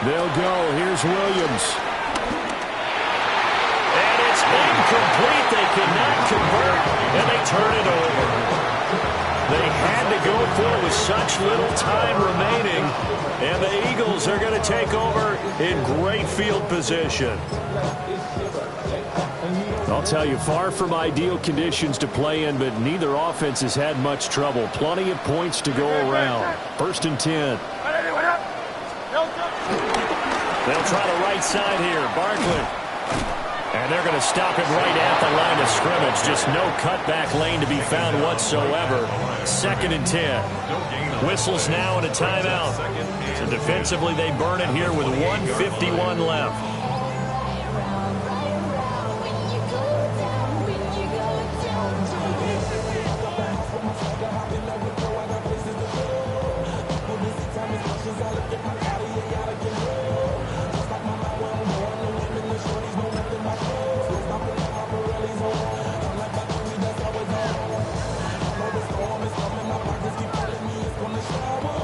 They'll go. Here's Williams. And it's incomplete. They cannot convert, and they turn it over. They had to go for it with such little time remaining, and the Eagles are going to take over in great field position. I'll tell you, far from ideal conditions to play in, but neither offense has had much trouble. Plenty of points to go around. 1st and 10. They'll try the right side here. Barkley. And they're going to stop him right at the line of scrimmage. Just no cutback lane to be found whatsoever. 2nd and 10. Whistles now and a timeout. So defensively, they burn it here with 1:51 left.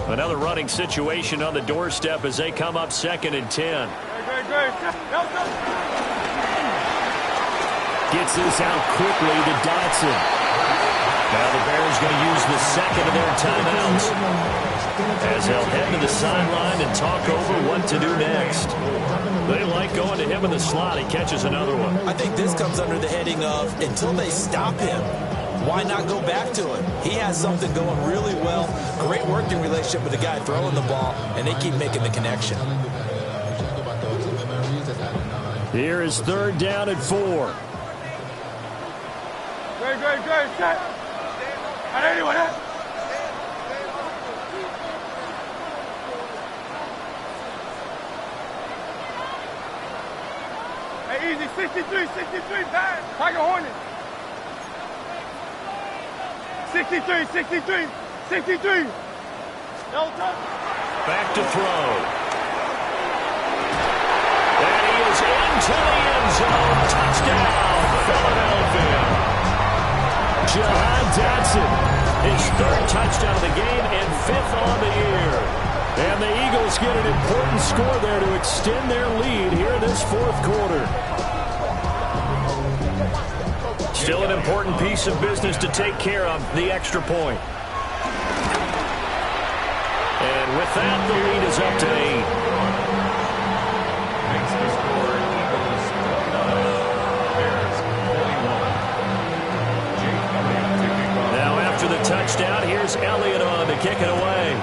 An running situation on the doorstep as they come up 2nd and 10. Gets this out quickly to Dotson. Now the Bears going to use the second of their timeouts as they'll head to the sideline and talk over what to do next. They like going to him in the slot. He catches another one. I think this comes under the heading of until they stop him, why not go back to him? He has something going really well. Great working relationship with the guy throwing the ball, and they keep making the connection. Here is 3rd down and 4. Great, set. Anyone, Hey, easy, 63, pass. Tiger Hornet. 63. Back to throw. And he is into the end zone. Touchdown, Philadelphia. Jahan Dotson, his 3rd touchdown of the game and 5th on the year. And the Eagles get an important score there to extend their lead here in this 4th quarter. Still an important piece of business to take care of, the extra point. And with that, the lead is up to 8. Makes the score Eagles 12. Now after the touchdown, here's Elliott on to kick it away.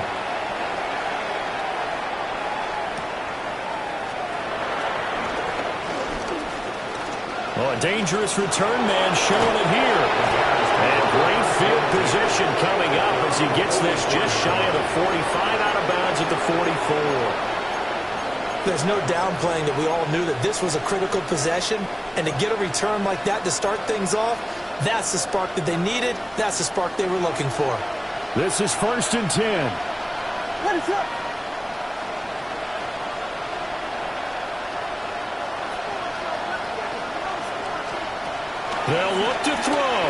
Oh, a dangerous return man showing it here. And great field position coming up as he gets this just shy of the 45, out of bounds at the 44. There's no downplaying that we all knew that this was a critical possession, and to get a return like that to start things off, that's the spark that they needed. That's the spark they were looking for. This is 1st and 10. What is up? They'll look to throw.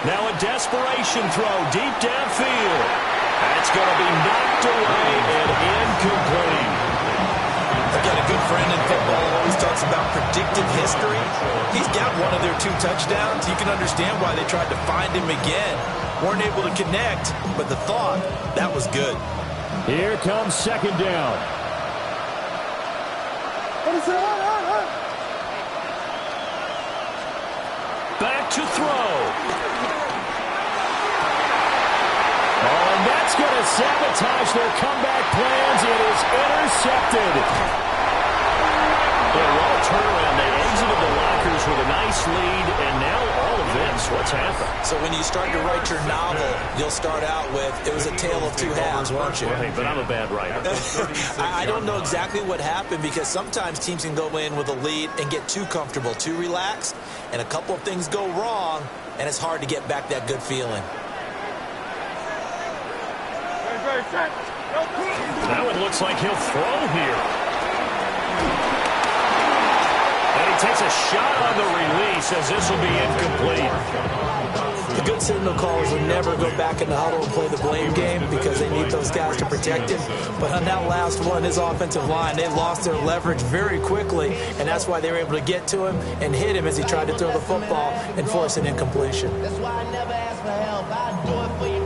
Now a desperation throw deep downfield. That's going to be knocked away and incomplete. Again, a good friend in football always talks about predictive history. He's got one of their 2 touchdowns. You can understand why they tried to find him again. Weren't able to connect, but the thought, that was good. Here comes 2nd down. Back to throw. Oh, and that's going to sabotage their comeback plans. It is intercepted. Well, turnaround. They exited the lockers with a nice lead, and now all of this. What's happened? So when you start to write your novel, you'll start out with, it was a tale of 2 halves, won't you? Right, but I'm a bad writer. I don't know exactly what happened, because sometimes teams can go in with a lead and get too comfortable, too relaxed, and a couple of things go wrong, and it's hard to get back that good feeling. Now it looks like he'll throw here. And he takes a shot on the release as this will be incomplete. The good signal callers will never go back in the huddle and play the blame game because they need those guys to protect him. But on that last one, his offensive line, they lost their leverage very quickly, and that's why they were able to get to him and hit him as he tried to throw the football and force an incompletion. That's why I never ask for help. I do it for you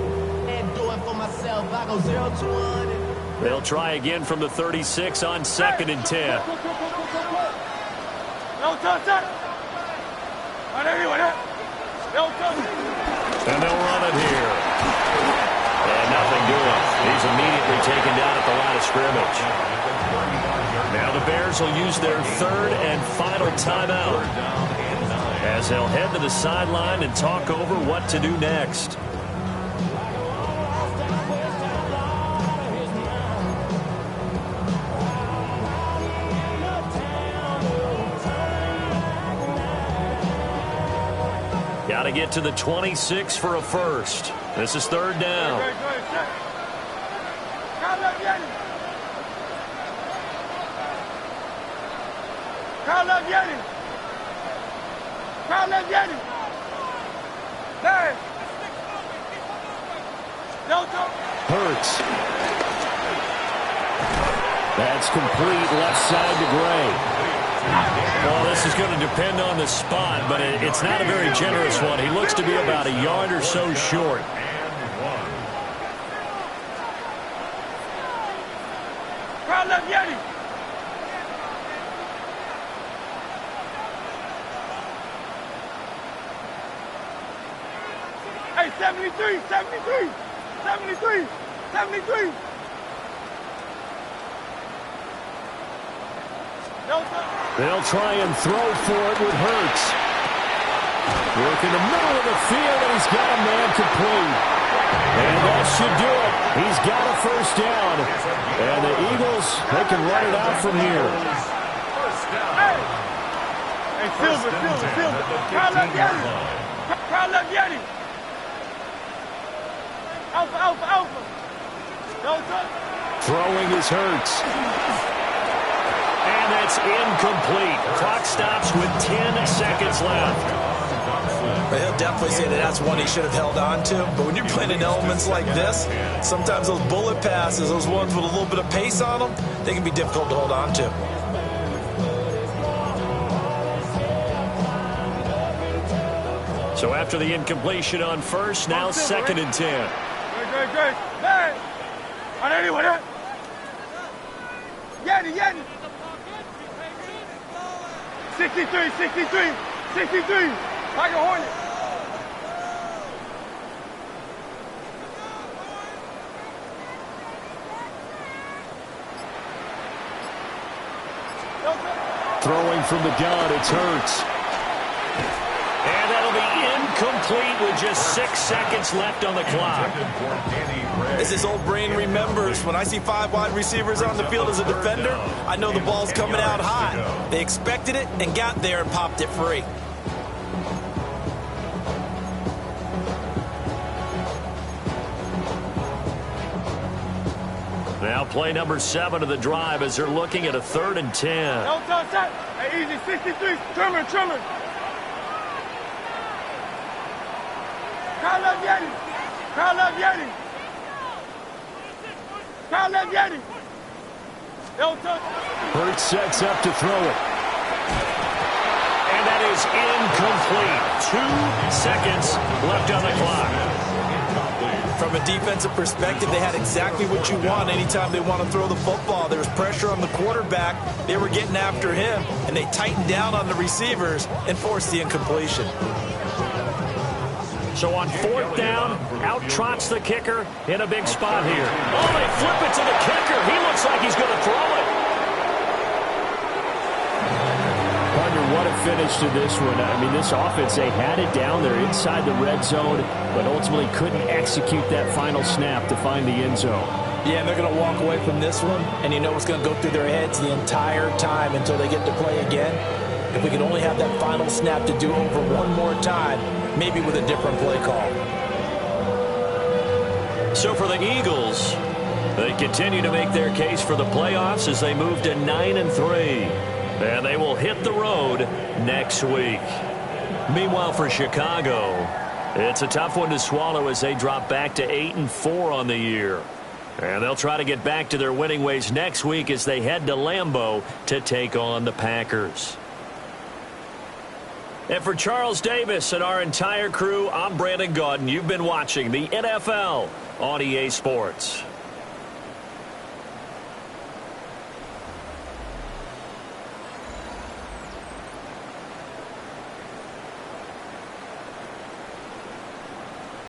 and do it for myself. I go 0 to 100. They'll try again from the 36 on 2nd and 10. And they'll run it here. And nothing doing. He's immediately taken down at the line of scrimmage. Now the Bears will use their 3rd and final timeout as they'll head to the sideline and talk over what to do next. Got to get to the 26 for a first. This is 3rd down. Hurts. That's complete left side to Gray. Well, this is going to depend on the spot, but it's not a very generous one. He looks to be about a yard or so short. Crowd left Yeti. Hey, 73, 73, 73, 73. They'll try and throw for it with Hurts. Work in the middle of the field, and he's got a man complete. And that should do it. He's got a first down. And the Eagles, they can run it out from here. Hey, Silver. Crowd left Yeti. Crowd left Yeti. Alpha. Throwing is Hurts. And that's incomplete. Clock stops with 10 seconds left. But he'll definitely say that that's one he should have held on to. But when you're playing in elements like this, sometimes those bullet passes, those ones with a little bit of pace on them, they can be difficult to hold on to. So after the incompletion on first, now 2nd and 10. Great. Hey! On anyone, huh? Yeti. 63. Like a Hornet. Throwing from the gun, it's Hurts. And that'll be incomplete with just 6 seconds left on the clock. As his old brain remembers, when I see 5 wide receivers on the field as a defender, I know the ball's coming out high. They expected it and got there and popped it free. Now play number 7 of the drive as they're looking at a 3rd and 10. No touch. Hey, easy. 63. Trimmer. Crowd left Yeti. No touch. Hurts sets up to throw it. And that is incomplete. 2 seconds left on the clock. From a defensive perspective, they had exactly what you want anytime they want to throw the football. There was pressure on the quarterback. They were getting after him, and they tightened down on the receivers and forced the incompletion. So on 4th down, out trots the kicker in a big spot here. Oh, they flip it to the kicker. He looks like he's going to throw it. Partner, what a finish to this one. I mean, this offense, they had it down there inside the red zone, but ultimately couldn't execute that final snap to find the end zone. Yeah, and they're going to walk away from this one, and you know what's going to go through their heads the entire time until they get to play again. If we could only have that final snap to do over one more time, maybe with a different play call. So for the Eagles, they continue to make their case for the playoffs as they move to 9-3. And they will hit the road next week. Meanwhile, for Chicago, it's a tough one to swallow as they drop back to 8-4 on the year. And they'll try to get back to their winning ways next week as they head to Lambeau to take on the Packers. And for Charles Davis and our entire crew, I'm Brandon Gaudin. You've been watching the NFL on EA Sports.